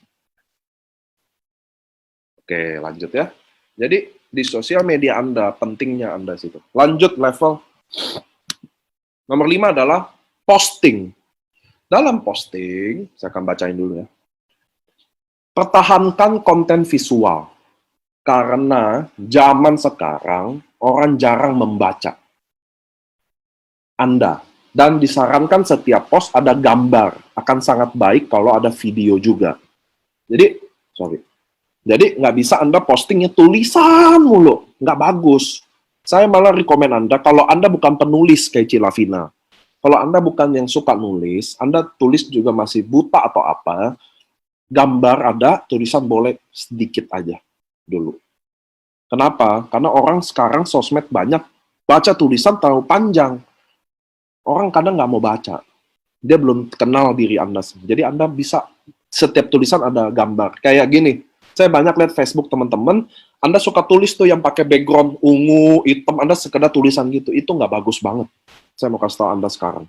Oke, lanjut ya. Jadi, di sosial media Anda, pentingnya Anda situ. Lanjut level. Nomor 5 adalah posting. Dalam posting, saya akan bacain dulu ya. Pertahankan konten visual. Karena zaman sekarang, orang jarang membaca Anda. Dan disarankan setiap post ada gambar. Akan sangat baik kalau ada video juga. Jadi nggak bisa Anda postingnya tulisan mulu. Nggak bagus. Saya malah rekomen Anda, kalau Anda bukan penulis kayak Cilavina, kalau Anda bukan yang suka nulis, Anda tulis juga masih buta atau apa, gambar ada, tulisan boleh sedikit aja dulu. Kenapa? Karena orang sekarang sosmed banyak, baca tulisan terlalu panjang. Orang kadang nggak mau baca. Dia belum kenal diri Anda. Jadi Anda bisa, setiap tulisan ada gambar. Kayak gini, saya banyak lihat Facebook teman-teman, Anda suka tulis tuh yang pakai background ungu, hitam, Anda sekedar tulisan gitu. Itu nggak bagus banget. Saya mau kasih tahu Anda sekarang.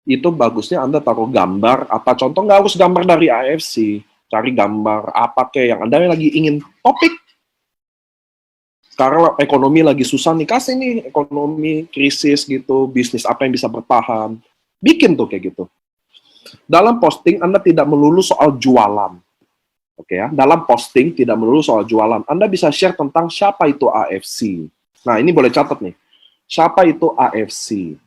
Itu bagusnya Anda taruh gambar, apa contoh, nggak harus gambar dari AFC. Cari gambar apa kayak yang Anda lagi ingin topik. Sekarang ekonomi lagi susah nih, kasih nih ekonomi krisis gitu, bisnis apa yang bisa bertahan. Bikin tuh kayak gitu. Dalam posting Anda tidak melulu soal jualan. Oke ya, dalam posting tidak melulu soal jualan. Anda bisa share tentang siapa itu AFC. Nah, ini boleh catat nih. Siapa itu AFC?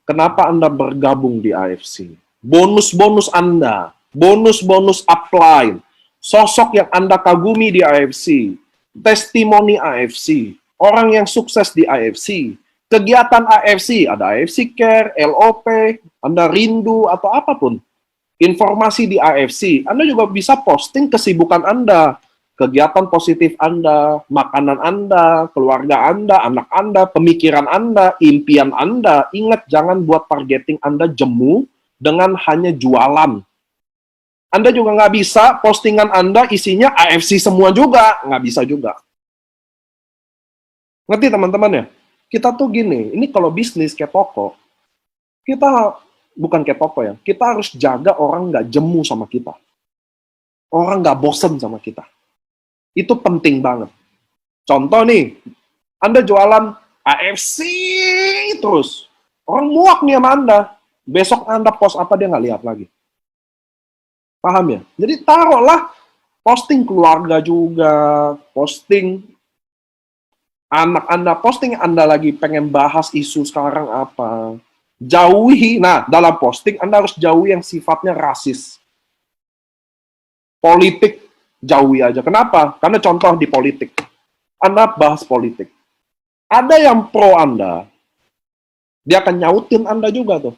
Kenapa Anda bergabung di AFC? Bonus-bonus Anda, bonus-bonus upline, sosok yang Anda kagumi di AFC, testimoni AFC, orang yang sukses di AFC, kegiatan AFC, ada AFC Care, LOP, Anda rindu atau apapun, informasi di AFC, Anda juga bisa posting kesibukan Anda, kegiatan positif Anda, makanan Anda, keluarga Anda, anak Anda, pemikiran Anda, impian Anda. Ingat, jangan buat targeting Anda jemu dengan hanya jualan. Anda juga nggak bisa postingan Anda isinya AFC semua juga. Nggak bisa juga. Ngerti teman-teman ya? Kita tuh gini, ini kalau bisnis kayak toko, kita bukan kayak toko ya, kita harus jaga orang nggak jemu sama kita. Orang nggak bosen sama kita. Itu penting banget. Contoh nih, Anda jualan AFC terus. Orang muak nih sama Anda. Besok Anda post apa, dia nggak lihat lagi. Paham ya? Jadi taruhlah posting keluarga juga, posting anak Anda, posting Anda lagi pengen bahas isu sekarang apa. Jauhi, nah dalam posting Anda harus jauhi yang sifatnya rasis. Politik, jauhi aja. Kenapa? Karena contoh di politik. Anda bahas politik. Ada yang pro Anda, dia akan nyautin Anda juga tuh.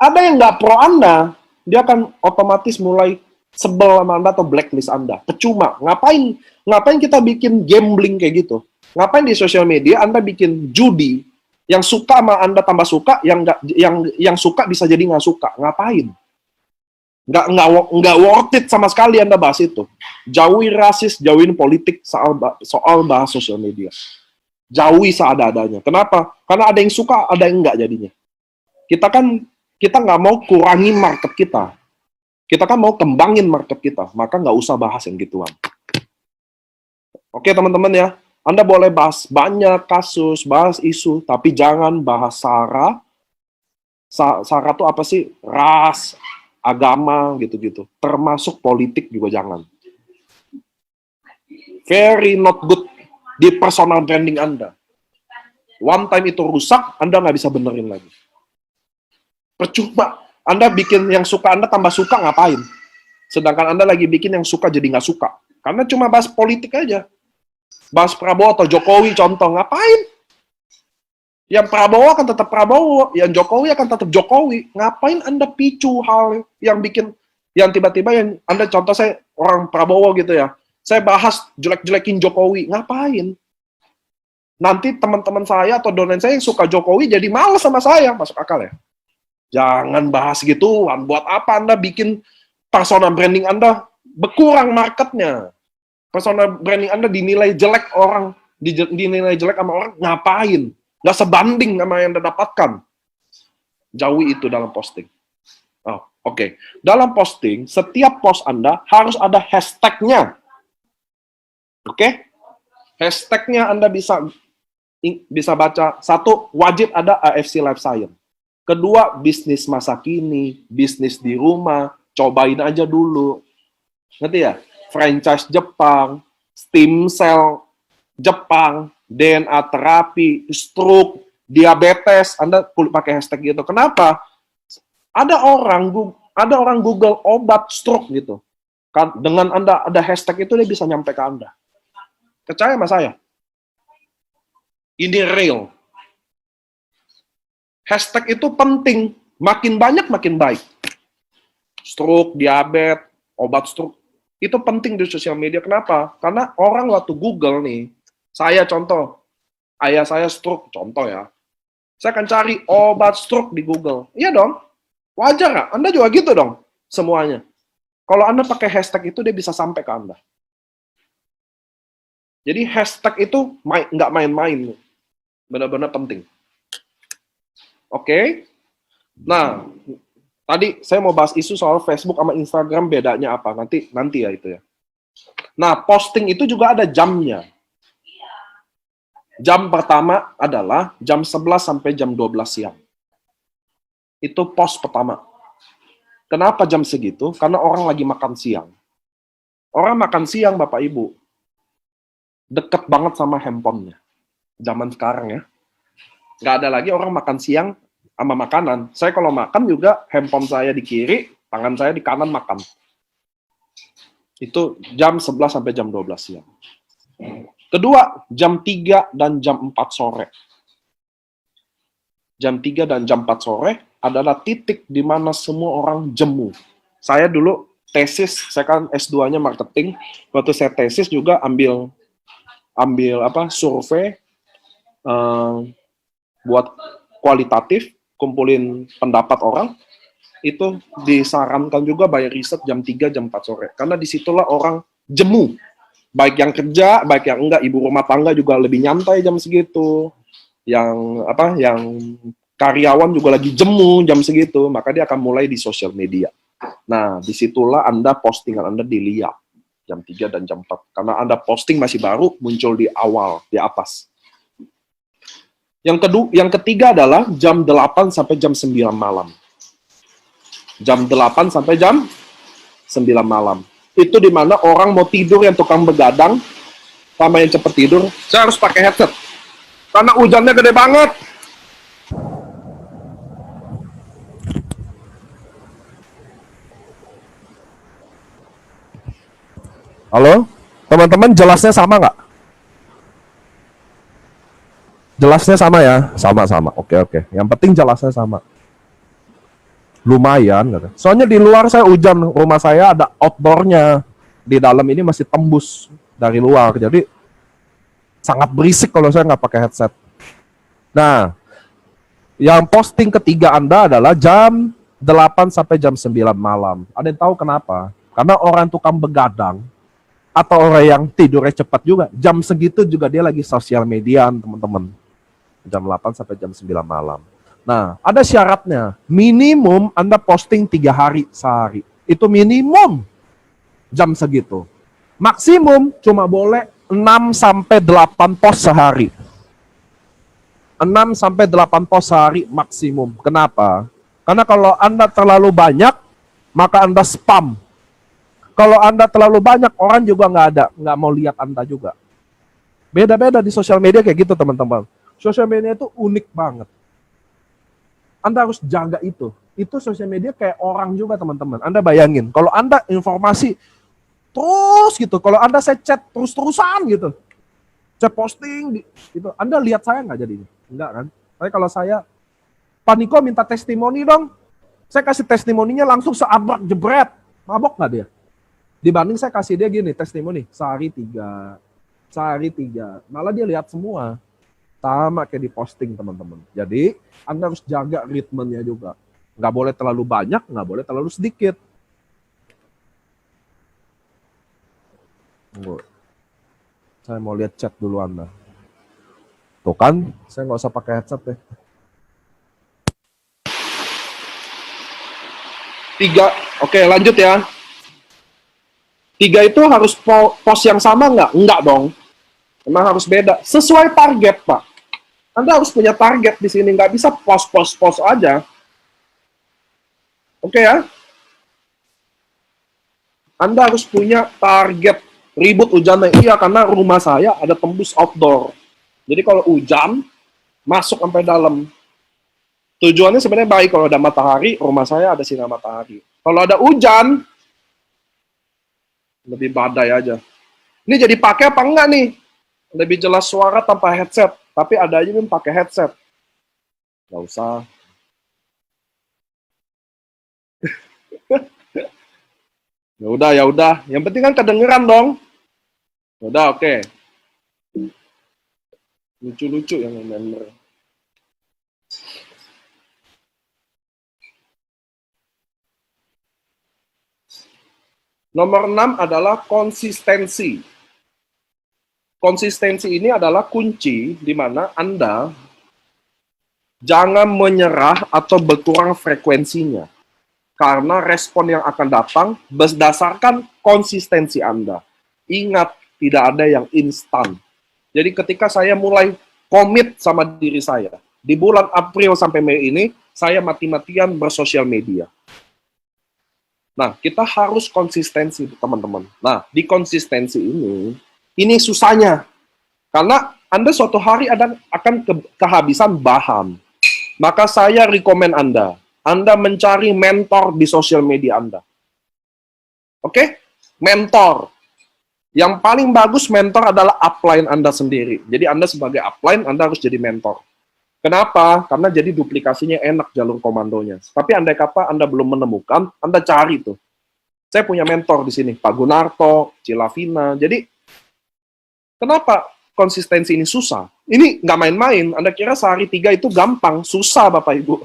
Ada yang nggak pro Anda, dia akan otomatis mulai sebel sama Anda atau blacklist Anda. Percuma. Ngapain kita bikin gambling kayak gitu? Ngapain di sosial media Anda bikin judi? Yang suka sama Anda tambah suka, yang suka bisa jadi nggak suka. Ngapain? Nggak worth it sama sekali Anda bahas itu. Jauhi rasis, jauhin politik soal bahas sosial media. Jauhi seada-adanya. Kenapa? Karena ada yang suka, ada yang nggak jadinya. Kita nggak mau kurangi market kita. Kita kan mau kembangin market kita. Maka nggak usah bahas yang gituan. Oke teman-teman ya. Anda boleh bahas banyak kasus, bahas isu, tapi jangan bahas SARA. SARA itu apa sih? Ras, agama, gitu-gitu. Termasuk politik juga jangan. Very not good di personal branding Anda. One time itu rusak, Anda nggak bisa benerin lagi. Percuma. Anda bikin yang suka Anda tambah suka, ngapain? Sedangkan Anda lagi bikin yang suka jadi nggak suka. Karena cuma bahas politik aja. Bahas Prabowo atau Jokowi, contoh, ngapain? Yang Prabowo akan tetap Prabowo, yang Jokowi akan tetap Jokowi. Ngapain Anda picu hal yang bikin, yang tiba-tiba yang Anda, contoh saya orang Prabowo gitu ya, saya bahas jelek-jelekin Jokowi, ngapain? Nanti teman-teman saya atau dosen saya yang suka Jokowi jadi males sama saya, masuk akal ya? Jangan bahas gitu. Buat apa Anda bikin personal branding Anda berkurang marketnya? Personal branding Anda dinilai jelek orang, dinilai jelek sama orang, ngapain? Nggak sebanding sama yang Anda dapatkan. Jauhi itu dalam posting. Oh, oke. Dalam posting, setiap post Anda harus ada hashtag-nya. Oke? Hashtag-nya Anda bisa baca. Satu, wajib ada AFC Life Science. Kedua, bisnis masa kini, bisnis di rumah, cobain aja dulu. Ngerti ya? Franchise Jepang, stem cell Jepang, DNA terapi, stroke, diabetes, Anda pakai hashtag gitu. Kenapa? Ada orang Google obat stroke gitu. Dengan Anda ada hashtag itu, dia bisa nyampe ke Anda. Percaya sama saya. Ini real. Hashtag itu penting. Makin banyak, makin baik. Stroke, diabetes, obat stroke. Itu penting di sosial media. Kenapa? Karena orang waktu Google nih, saya contoh, ayah saya stroke, contoh ya. Saya akan cari obat stroke di Google. Iya dong. Wajar nggak? Anda juga gitu dong, semuanya. Kalau Anda pakai hashtag itu, dia bisa sampai ke Anda. Jadi hashtag itu nggak main-main. Benar-benar penting. Oke? Nah, tadi saya mau bahas isu soal Facebook sama Instagram bedanya apa. Nanti ya itu ya. Nah, posting itu juga ada jamnya. Jam pertama adalah jam 11 sampai jam 12 siang. Itu post pertama. Kenapa jam segitu? Karena orang lagi makan siang. Orang makan siang, Bapak Ibu, deket banget sama handphonenya. Zaman sekarang ya. Nggak ada lagi orang makan siang sama makanan. Saya kalau makan juga, handphone saya di kiri, tangan saya di kanan makan. Itu jam 11 sampai jam 12 siang. Kedua, jam 3 dan jam 4 sore. Jam 3 dan jam 4 sore adalah titik di mana semua orang jemu. Saya dulu tesis, saya kan S2-nya marketing. Waktu saya tesis juga ambil survei buat kualitatif, kumpulin pendapat orang. Itu disarankan juga bayar riset jam 3, jam 4 sore. Karena disitulah orang jemu. Baik yang kerja, baik yang enggak, ibu rumah tangga juga lebih nyantai jam segitu. Yang karyawan juga lagi jemu jam segitu, maka dia akan mulai di sosial media. Nah, disitulah Anda postingan Anda dilihat jam 3 dan jam 4. Karena Anda posting masih baru, muncul di awal, di atas. Yang ketiga adalah jam 8 sampai jam 9 malam. Jam 8 sampai jam 9 malam. Itu di mana orang mau tidur yang tukang begadang, sama yang cepet tidur, saya harus pakai headset. Karena hujannya gede banget. Halo? Teman-teman, jelasnya sama nggak? Jelasnya sama ya? Sama-sama. Oke. Yang penting jelasnya sama. Lumayan. Gitu. Soalnya di luar saya hujan. Rumah saya ada outdoor-nya. Di dalam ini masih tembus dari luar. Jadi sangat berisik kalau saya nggak pakai headset. Nah, yang posting ketiga Anda adalah jam 8 sampai jam 9 malam. Ada yang tahu kenapa? Karena orang tukang begadang atau orang yang tidurnya cepat juga, jam segitu juga dia lagi sosial media, teman-teman. Jam 8 sampai jam 9 malam. Nah, ada syaratnya. Minimum Anda posting 3 hari sehari. Itu minimum jam segitu. Maksimum cuma boleh 6 sampai 8 post sehari. 6 sampai 8 post sehari maksimum. Kenapa? Karena kalau Anda terlalu banyak, maka Anda spam. Kalau Anda terlalu banyak, orang juga nggak mau lihat Anda juga. Beda-beda di sosial media kayak gitu, teman-teman. Sosial media itu unik banget. Anda harus jaga itu. Itu sosial media kayak orang juga, teman-teman. Anda bayangin, kalau Anda informasi terus gitu, kalau Anda saya chat terus-terusan gitu, saya posting, gitu, Anda lihat saya nggak jadinya? Enggak kan? Tapi kalau saya, Pak Niko minta testimoni dong, saya kasih testimoninya langsung seabrak jebret. Mabok nggak dia? Dibanding saya kasih dia gini, testimoni, sehari 3. Malah dia lihat semua. Sama kayak di posting, teman-teman. Jadi, Anda harus jaga ritmenya juga. Nggak boleh terlalu banyak, nggak boleh terlalu sedikit. Saya mau lihat chat dulu Anda. Tuh kan, saya nggak usah pakai headset deh. 3, oke lanjut ya. 3 itu harus post yang sama nggak? Enggak dong. Memang harus beda. Sesuai target, Pak. Anda harus punya target di sini. Nggak bisa post aja. Oke ya? Anda harus punya target. Ribut hujannya. Iya, karena rumah saya ada tembus outdoor. Jadi kalau hujan, masuk sampai dalam. Tujuannya sebenarnya baik, kalau ada matahari, rumah saya ada sinar matahari. Kalau ada hujan, lebih badai aja. Ini jadi pakai apa enggak nih? Lebih jelas suara tanpa headset. Tapi ada aja yang pakai headset. Nggak usah. Ya udah, ya udah. Yang penting kan kedengeran dong. Ya udah, oke. Lucu-lucu yang member. Nomor 6 adalah konsistensi. Konsistensi ini adalah kunci di mana Anda jangan menyerah atau berkurang frekuensinya. Karena respon yang akan datang berdasarkan konsistensi Anda. Ingat, tidak ada yang instan. Jadi ketika saya mulai komit sama diri saya, di bulan April sampai Mei ini, saya mati-matian bersosial media. Nah, kita harus konsistensi, teman-teman. Nah, di konsistensi ini susahnya. Karena Anda suatu hari akan kehabisan bahan. Maka saya rekomen Anda mencari mentor di sosial media Anda. Oke? Mentor. Yang paling bagus mentor adalah upline Anda sendiri. Jadi Anda sebagai upline, Anda harus jadi mentor. Kenapa? Karena jadi duplikasinya enak jalur komandonya. Tapi andai kata Anda belum menemukan, Anda cari tuh. Saya punya mentor di sini, Pak Gunarto, Cilavina. Jadi, kenapa konsistensi ini susah? Ini nggak main-main. Anda kira sehari 3 itu gampang, susah Bapak Ibu.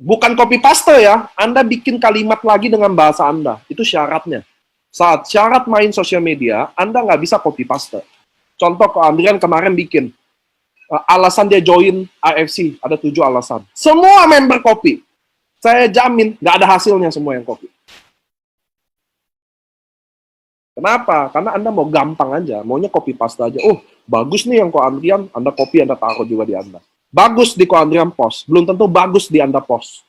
Bukan copy paste ya, Anda bikin kalimat lagi dengan bahasa Anda. Itu syaratnya. Saat syarat main sosial media, Anda nggak bisa copy paste. Contoh, Ko Andrian kemarin bikin, alasan dia join AFC, ada 7 alasan. Semua member copy. Saya jamin, nggak ada hasilnya semua yang copy. Kenapa? Karena Anda mau gampang aja, maunya copy paste aja. Oh, bagus nih yang Ko Andrian, Anda copy, Anda taruh juga di Anda. Bagus di Ko Andrian post, belum tentu bagus di Anda post.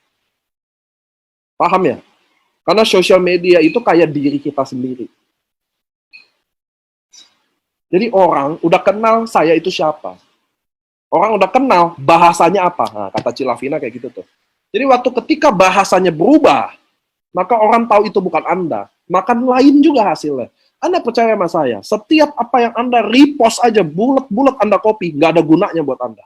Paham ya? Karena sosial media itu kayak diri kita sendiri. Jadi orang udah kenal saya itu siapa. Orang udah kenal bahasanya apa. Nah, kata Cilavina kayak gitu tuh. Jadi waktu ketika bahasanya berubah, maka orang tahu itu bukan Anda. Maka lain juga hasilnya. Anda percaya sama saya, setiap apa yang Anda repost aja, bulat-bulat Anda copy, nggak ada gunanya buat Anda.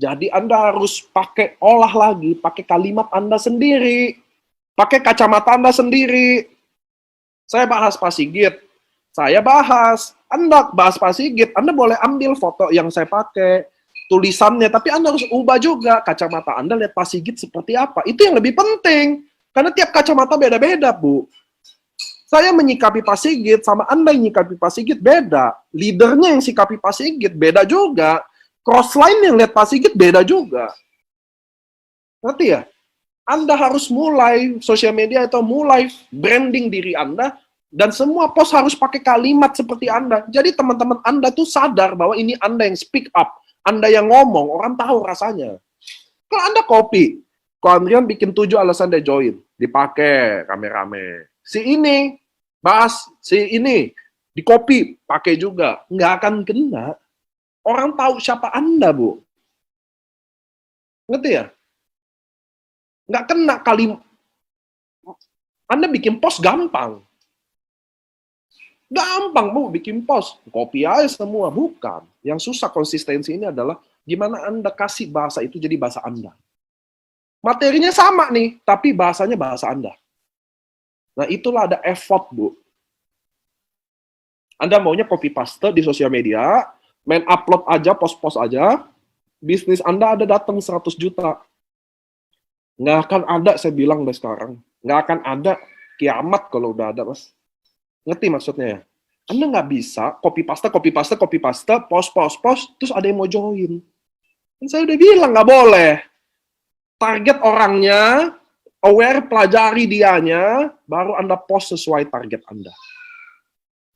Jadi Anda harus pakai olah lagi, pakai kalimat Anda sendiri, pakai kacamata Anda sendiri. Saya bahas Pak Sigit, saya bahas. Anda bahas Pak Sigit, Anda boleh ambil foto yang saya pakai, tulisannya, tapi Anda harus ubah juga kacamata Anda, lihat Pak Sigit seperti apa. Itu yang lebih penting, karena tiap kacamata beda-beda, Bu. Saya menyikapi Pak Sigit, sama Anda yang menyikapi Pak Sigit beda. Leadernya yang sikapi Pak Sigit beda juga. Crossline yang lihat Pak Sigit beda juga. Ngerti ya? Anda harus mulai sosial media atau mulai branding diri Anda, dan semua post harus pakai kalimat seperti Anda. Jadi teman-teman Anda tuh sadar bahwa ini Anda yang speak up, Anda yang ngomong, orang tahu rasanya. Kalau Anda copy, kalau Andrian bikin 7 alasan dia join, dipakai rame-rame. Si ini, bahas si ini, di copy, pakai juga. Nggak akan kena. Orang tahu siapa Anda, Bu. Ngerti ya? Nggak kena kalimat. Anda bikin post gampang. Gampang, Bu, bikin post. Copy aja semua. Bukan. Yang susah konsistensi ini adalah gimana Anda kasih bahasa itu jadi bahasa Anda. Materinya sama nih, tapi bahasanya bahasa Anda. Nah, itulah ada effort, Bu. Anda maunya copy paste di sosial media, main upload aja, post-post aja, bisnis Anda ada datang 100 juta. Nggak akan ada, saya bilang dari sekarang. Nggak akan ada, kiamat kalau udah ada, Mas. Ngerti maksudnya ya? Anda nggak bisa copy paste, post, terus ada yang mau join. Dan saya udah bilang nggak boleh. Target orangnya, aware, pelajari dianya, baru Anda post sesuai target Anda.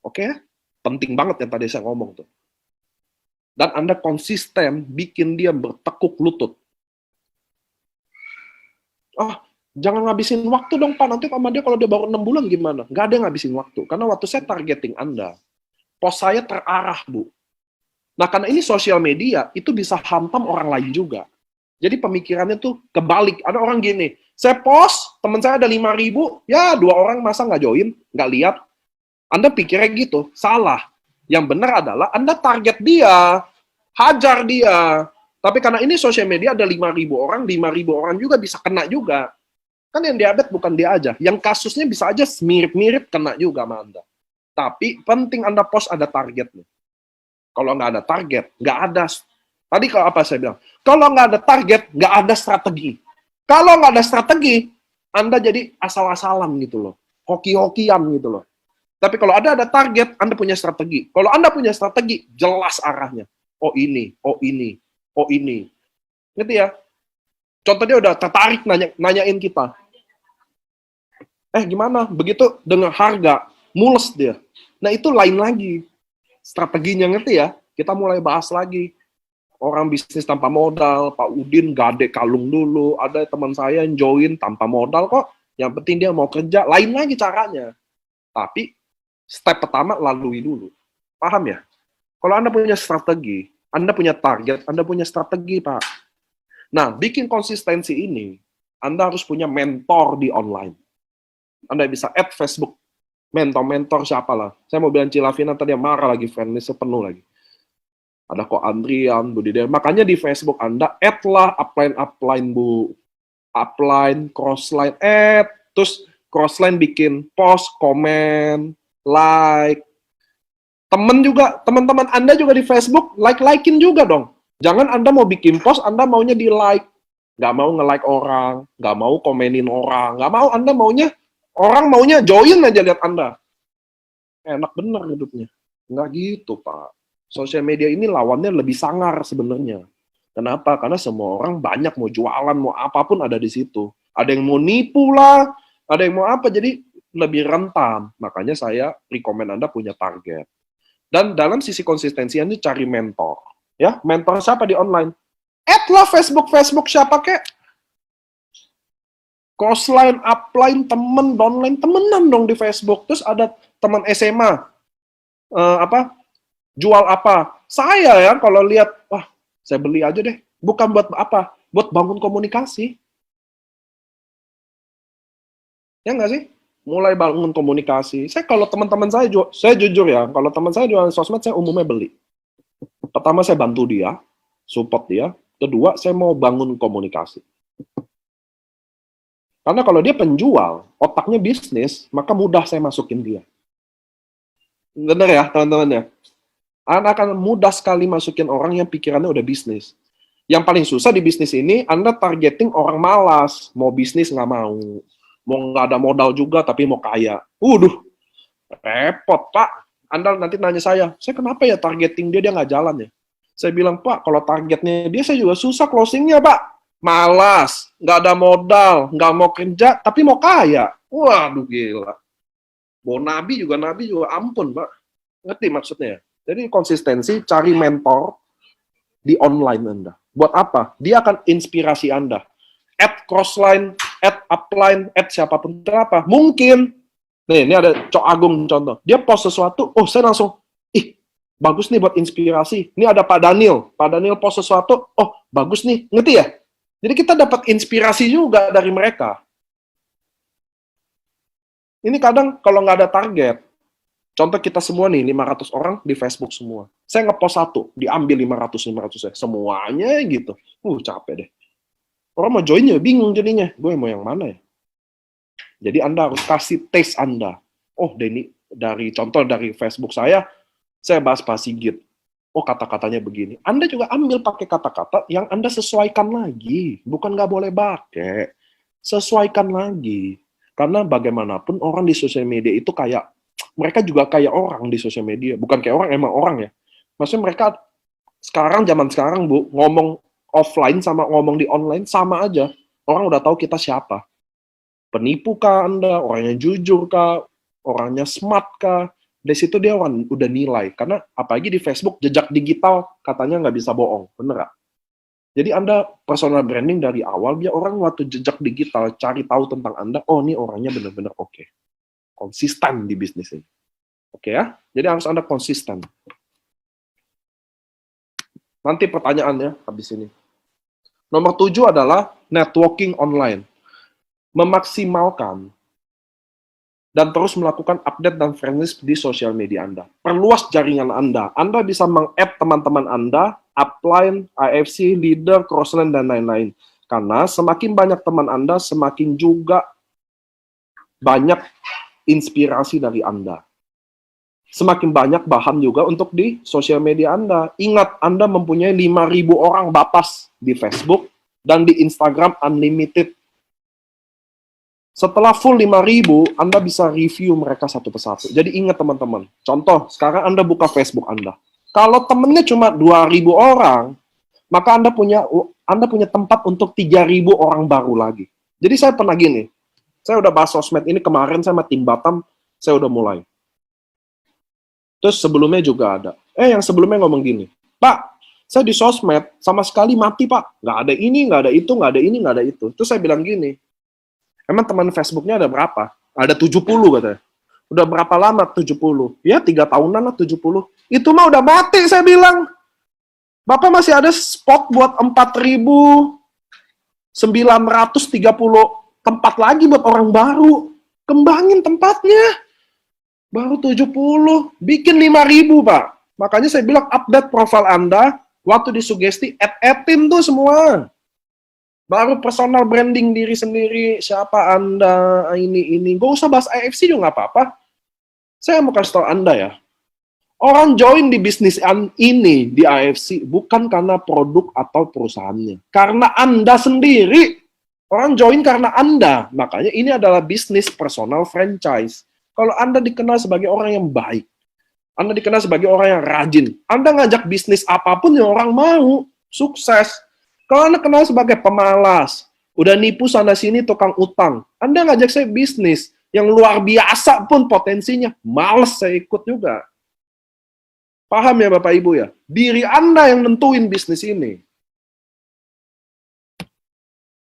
Oke? Penting banget yang tadi saya ngomong tuh. Dan Anda konsisten bikin dia bertekuk lutut. Oh, Jangan ngabisin waktu dong, Pak. Nanti sama dia kalau dia baru 6 bulan gimana? Nggak ada yang ngabisin waktu. Karena waktu saya targeting Anda, post saya terarah, Bu. Nah, karena ini sosial media, itu bisa hantam orang lain juga. Jadi pemikirannya tuh kebalik. Ada orang gini, saya post, teman saya ada 5.000, ya 2 orang masa nggak join, nggak lihat. Anda pikirnya gitu, salah. Yang benar adalah Anda target dia, hajar dia. Tapi karena ini sosial media ada 5.000 orang, 5.000 orang juga bisa kena juga. Kan yang diabetes bukan dia aja. Yang kasusnya bisa aja mirip-mirip kena juga sama Anda. Tapi penting Anda post ada targetnya. Kalau nggak ada target, nggak ada. Tadi kalau apa saya bilang? Kalau nggak ada target, nggak ada strategi. Kalau nggak ada strategi, Anda jadi asal-asalan gitu loh. Hoki-hokian gitu loh. Tapi kalau ada target, Anda punya strategi. Kalau Anda punya strategi, jelas arahnya. Oh ini, oh ini, oh ini. Gitu ya. Contohnya udah tertarik nanyain kita. Gimana? Begitu dengan harga, mules dia. Nah itu lain lagi. Strateginya ngerti ya? Kita mulai bahas lagi. Orang bisnis tanpa modal, Pak Udin gade kalung dulu. Ada teman saya yang join tanpa modal kok. Yang penting dia mau kerja. Lain lagi caranya. Tapi step pertama lalui dulu. Paham ya? Kalau Anda punya strategi, Anda punya target, Anda punya strategi, Pak. Nah, bikin konsistensi ini, Anda harus punya mentor di online. Anda bisa add Facebook, mentor siapa lah. Saya mau bilang Cilavina tadi yang marah lagi, friendlist penuh lagi. Ada kok Andrian, Budidaya. Makanya di Facebook Anda, add lah upline, Bu. Upline, crossline, add. Terus crossline bikin post, komen, like. Teman-teman Anda juga di Facebook, like-likein juga dong. Jangan Anda mau bikin post, Anda maunya di-like. Nggak mau nge-like orang, nggak mau komenin orang, nggak mau, Anda maunya, orang maunya join aja lihat Anda. Enak bener hidupnya. Nggak gitu, Pak. Sosial media ini lawannya lebih sangar sebenarnya. Kenapa? Karena semua orang banyak mau jualan, mau apapun ada di situ. Ada yang mau nipu lah, ada yang mau apa, jadi lebih rentan. Makanya saya rekomen Anda punya target. Dan dalam sisi konsistensi Anda cari mentor. Ya, mentor siapa di online? Add lah Facebook siapa kek. Crossline, upline, temen, downline, temenan dong di Facebook. Terus ada teman SMA, jual apa? Saya ya kalau lihat, wah, saya beli aja deh. Bukan buat apa? Buat bangun komunikasi. Ya nggak sih? Mulai bangun komunikasi. Saya kalau teman-teman saya jujur ya, kalau teman saya jualan sosmed, saya umumnya beli. Pertama saya bantu dia, support dia. Kedua, saya mau bangun komunikasi. Karena kalau dia penjual, otaknya bisnis, maka mudah saya masukin dia. Benar ya, teman-teman ya? Anda akan mudah sekali masukin orang yang pikirannya udah bisnis. Yang paling susah di bisnis ini, Anda targeting orang malas. Mau bisnis nggak mau. Mau nggak ada modal juga, tapi mau kaya. Repot, Pak. Anda nanti nanya saya kenapa ya targeting dia nggak jalan ya? Saya bilang, Pak, kalau targetnya dia, saya juga susah closingnya, Pak. Malas, nggak ada modal, nggak mau kerja, tapi mau kaya. Waduh, gila. Mau nabi juga ampun, Pak. Ngerti maksudnya? Jadi konsistensi, cari mentor di online Anda. Buat apa? Dia akan inspirasi Anda. Add crossline, add upline, add siapapun. Kenapa? Mungkin. Nih, ini ada Cok Agung contoh. Dia post sesuatu, saya langsung, bagus nih buat inspirasi. Ini ada Pak Daniel. Pak Daniel post sesuatu, bagus nih. Ngerti ya? Jadi kita dapat inspirasi juga dari mereka. Ini kadang kalau nggak ada target, contoh kita semua nih, 500 orang di Facebook semua. Saya ngepost satu, diambil 500 ya. Semuanya gitu. Capek deh. Orang mau join ya, bingung jadinya. Gue mau yang mana ya? Jadi Anda harus kasih taste Anda. Dari contoh dari Facebook saya bahas Pak Sigit. Kata-katanya begini. Anda juga ambil pakai kata-kata yang Anda sesuaikan lagi. Bukan nggak boleh pakai. Sesuaikan lagi. Karena bagaimanapun orang di sosial media itu kayak, mereka juga kayak orang di sosial media. Bukan kayak orang, emang orang ya. Maksudnya mereka zaman sekarang, Bu, ngomong offline sama ngomong di online sama aja. Orang udah tahu kita siapa. Penipu kah Anda? Orangnya jujur kah? Orangnya smart kah? Dari situ dia udah nilai. Karena apalagi di Facebook, jejak digital katanya nggak bisa bohong. Bener nggak? Jadi Anda personal branding dari awal, biar orang waktu jejak digital cari tahu tentang Anda, oh ini orangnya benar-benar oke. Konsisten di bisnis ini. Oke ya? Jadi harus Anda konsisten. Nanti pertanyaannya habis ini. Nomor 7 adalah networking online. Memaksimalkan dan terus melakukan update dan friendlist di sosial media Anda. Perluas jaringan Anda. Anda bisa meng-add teman-teman Anda, upline, IFC, leader, crossline, dan lain-lain. Karena semakin banyak teman Anda, semakin juga banyak inspirasi dari Anda. Semakin banyak bahan juga untuk di sosial media Anda. Ingat, Anda mempunyai 5.000 orang batas di Facebook dan di Instagram unlimited. Setelah full 5.000, Anda bisa review mereka satu persatu. Jadi ingat teman-teman, contoh, sekarang Anda buka Facebook Anda. Kalau temennya cuma 2.000 orang, maka Anda punya tempat untuk 3.000 orang baru lagi. Jadi saya pernah gini, saya udah bahas sosmed ini kemarin sama tim Batam, saya udah mulai. Terus sebelumnya juga ada. Yang sebelumnya ngomong gini, Pak, saya di sosmed sama sekali mati Pak. Nggak ada ini, nggak ada itu, nggak ada ini, nggak ada itu. Terus saya bilang gini, emang teman Facebooknya ada berapa? Ada 70 katanya. Udah berapa lama 70? Ya 3 tahunan lah 70. Itu mah udah mati saya bilang. Bapak masih ada spot buat 4.930 tempat lagi buat orang baru. Kembangin tempatnya. Baru 70. Bikin 5.000 Pak. Makanya saya bilang update profil Anda. Waktu disugesti, add-in tuh semua. Baru personal branding diri sendiri, siapa Anda, ini. Gak usah bahas IFC juga nggak apa-apa. Saya mau kasih tahu Anda ya, orang join di bisnis ini, di IFC, bukan karena produk atau perusahaannya. Karena Anda sendiri. Orang join karena Anda. Makanya ini adalah bisnis personal franchise. Kalau Anda dikenal sebagai orang yang baik, Anda dikenal sebagai orang yang rajin, Anda ngajak bisnis apapun yang orang mau, sukses. Kalau Anda kenal sebagai pemalas, udah nipu sana-sini tukang utang, Anda ngajak saya bisnis yang luar biasa pun potensinya, males saya ikut juga. Paham ya Bapak Ibu ya? Diri Anda yang nentuin bisnis ini.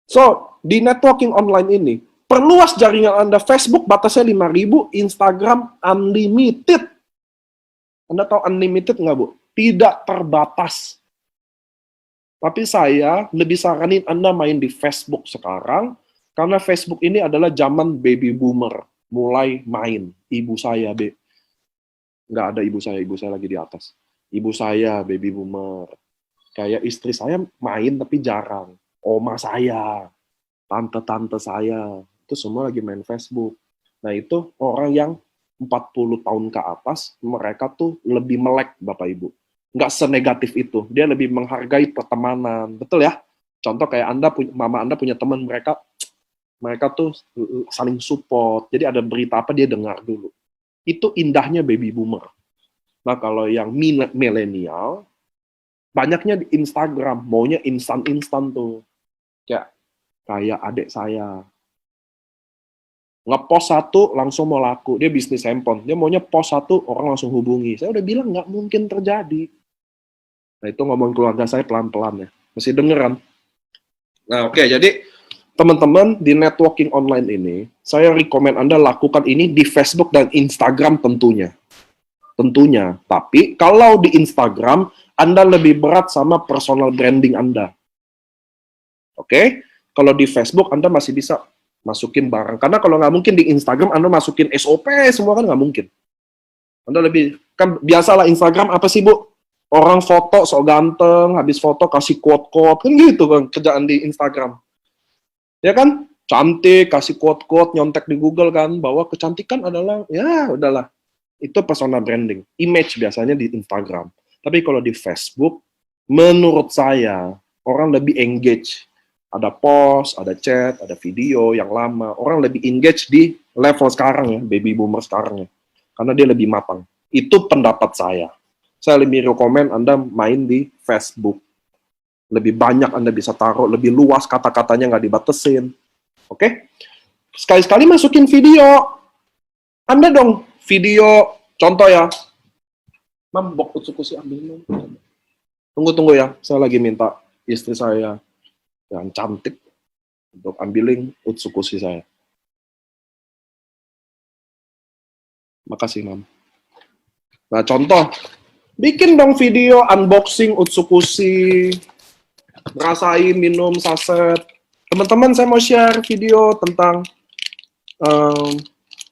So, di networking online ini, perluas jaringan Anda. Facebook batasnya 5.000, Instagram unlimited. Anda tahu unlimited nggak Bu? Tidak terbatas. Tapi saya lebih saranin Anda main di Facebook sekarang, karena Facebook ini adalah zaman baby boomer. Mulai main. Ibu saya, nggak ada ibu saya lagi di atas. Ibu saya, baby boomer. Kayak istri saya main tapi jarang. Oma saya, tante-tante saya, itu semua lagi main Facebook. Nah itu orang yang 40 tahun ke atas, mereka tuh lebih melek Bapak Ibu. Nggak senegatif itu. Dia lebih menghargai pertemanan. Betul ya? Contoh kayak Mama Anda punya teman, mereka tuh saling support. Jadi ada berita apa dia dengar dulu. Itu indahnya baby boomer. Nah kalau yang milenial, banyaknya di Instagram, maunya instan-instan tuh. Kayak adik saya. Ngepost satu, langsung mau laku. Dia bisnis handphone. Dia maunya post satu, orang langsung hubungi. Saya udah bilang, nggak mungkin terjadi. Nah, itu ngomong keluarga saya pelan-pelan ya. Masih dengeran. Nah, oke. Jadi, teman-teman, di networking online ini, saya rekomen Anda lakukan ini di Facebook dan Instagram tentunya. Tentunya. Tapi, kalau di Instagram, Anda lebih berat sama personal branding Anda. Oke? Kalau di Facebook, Anda masih bisa masukin barang. Karena kalau nggak mungkin di Instagram, Anda masukin SOP, semua kan nggak mungkin. Anda lebih, kan biasalah Instagram apa sih, Bu? Orang foto sok ganteng, habis foto kasih quote-quote, kan gitu kan kerjaan di Instagram. Ya kan? Cantik, kasih quote-quote, nyontek di Google kan, bahwa kecantikan adalah, ya udahlah. Itu personal branding. Image biasanya di Instagram. Tapi kalau di Facebook, menurut saya, orang lebih engage. Ada post, ada chat, ada video yang lama. Orang lebih engage di level sekarang ya, baby boomer sekarang ya. Karena dia lebih matang. Itu pendapat saya. Saya lebih rekomen Anda main di Facebook. Lebih banyak Anda bisa taruh, lebih luas kata-katanya nggak dibatesin. Oke? Sekali-sekali masukin video. Anda dong, video, contoh ya. Mam, bok kusi ambil. Tunggu ya, saya lagi minta istri saya yang cantik untuk ambilin Utsukushi saya. Makasih, Mam. Nah, contoh, bikin dong video unboxing Utsukushi, ngerasain minum saset. Teman-teman, saya mau share video tentang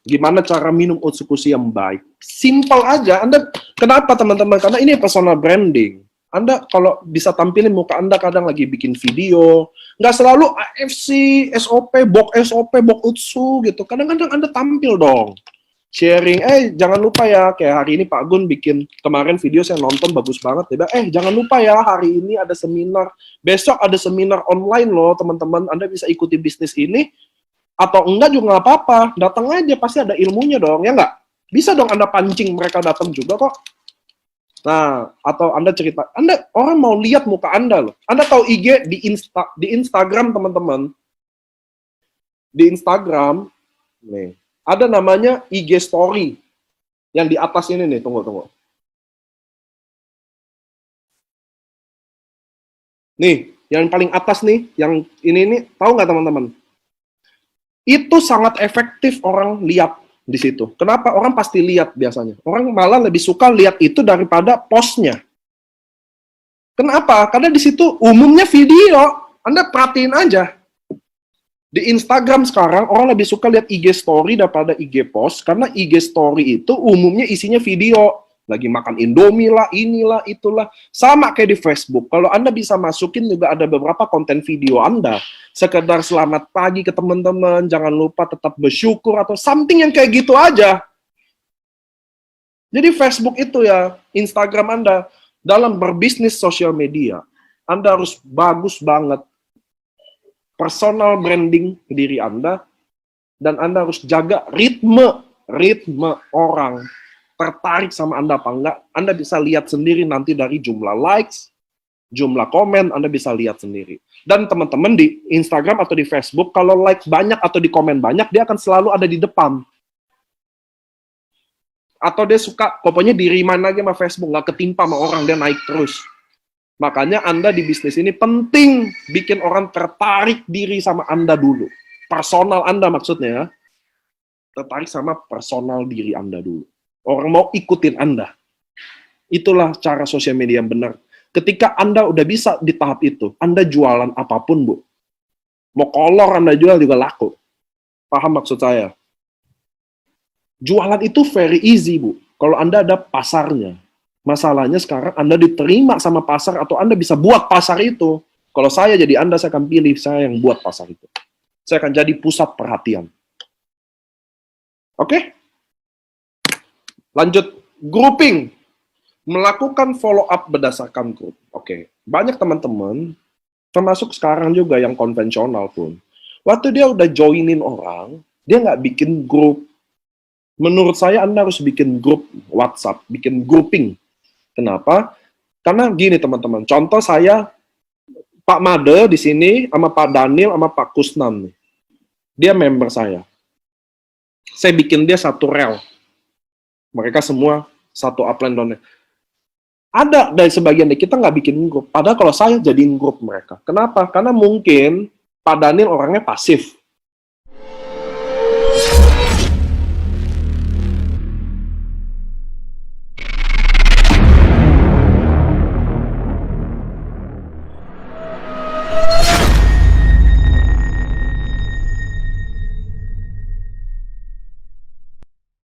gimana cara minum Utsukushi yang baik. Simple aja. Anda, kenapa teman-teman? Karena ini personal branding. Anda kalau bisa tampilin muka Anda kadang lagi bikin video, nggak selalu AFC, SOP, Bok Utsu gitu. Kadang-kadang Anda tampil dong. Sharing, jangan lupa ya, kayak hari ini Pak Gun bikin, kemarin video saya nonton bagus banget. Dia bilang, jangan lupa ya, hari ini ada seminar, besok ada seminar online loh teman-teman, Anda bisa ikuti bisnis ini, atau enggak juga nggak apa-apa, datang aja, pasti ada ilmunya dong, ya nggak? Bisa dong Anda pancing mereka datang juga kok. Nah, atau Anda cerita, orang mau lihat muka Anda loh. Anda tahu IG di Instagram teman-teman, di Instagram, nih, ada namanya IG Story. Yang di atas ini nih, tunggu. Nih, yang paling atas nih, yang ini tahu nggak teman-teman? Itu sangat efektif orang lihat di situ. Kenapa? Orang pasti lihat biasanya. Orang malah lebih suka lihat itu daripada postnya. Kenapa? Karena di situ umumnya video. Anda perhatiin aja. Di Instagram sekarang, orang lebih suka lihat IG story daripada IG post, karena IG story itu umumnya isinya video. Lagi makan Indomie lah, inilah, itulah. Sama kayak di Facebook. Kalau Anda bisa masukin juga ada beberapa konten video Anda. Sekedar selamat pagi ke teman-teman, jangan lupa tetap bersyukur, atau something yang kayak gitu aja. Jadi Facebook itu ya, Instagram Anda, dalam berbisnis sosial media, Anda harus bagus banget personal branding diri Anda, dan Anda harus jaga ritme orang tertarik sama Anda apa enggak. Anda bisa lihat sendiri nanti dari jumlah likes, jumlah komen, Anda bisa lihat sendiri. Dan teman-teman di Instagram atau di Facebook, kalau like banyak atau di komen banyak, dia akan selalu ada di depan. Atau dia suka, pokoknya di-remind lagi sama Facebook, nggak ketimpa sama orang, dia naik terus. Makanya Anda di bisnis ini penting bikin orang tertarik diri sama Anda dulu. Personal Anda maksudnya, tertarik sama personal diri Anda dulu. Orang mau ikutin Anda. Itulah cara sosial media yang benar. Ketika Anda udah bisa di tahap itu, Anda jualan apapun, Bu. Mau kolor Anda jual juga laku. Paham maksud saya? Jualan itu very easy, Bu. Kalau Anda ada pasarnya. Masalahnya sekarang Anda diterima sama pasar atau Anda bisa buat pasar itu. Kalau saya jadi Anda, saya akan pilih saya yang buat pasar itu. Saya akan jadi pusat perhatian. Oke? Lanjut. Grouping. Melakukan follow up berdasarkan grup. Oke. Banyak teman-teman, termasuk sekarang juga yang konvensional pun, waktu dia udah joinin orang, dia nggak bikin grup. Menurut saya Anda harus bikin grup WhatsApp, bikin grouping. Kenapa? Karena gini teman-teman, contoh saya, Pak Made di sini, sama Pak Daniel, sama Pak Kusnan. Dia member saya. Saya bikin dia satu rel. Mereka semua satu upline downnya. Ada dari sebagian dari kita nggak bikin grup. Padahal kalau saya jadiin grup mereka. Kenapa? Karena mungkin Pak Daniel orangnya pasif.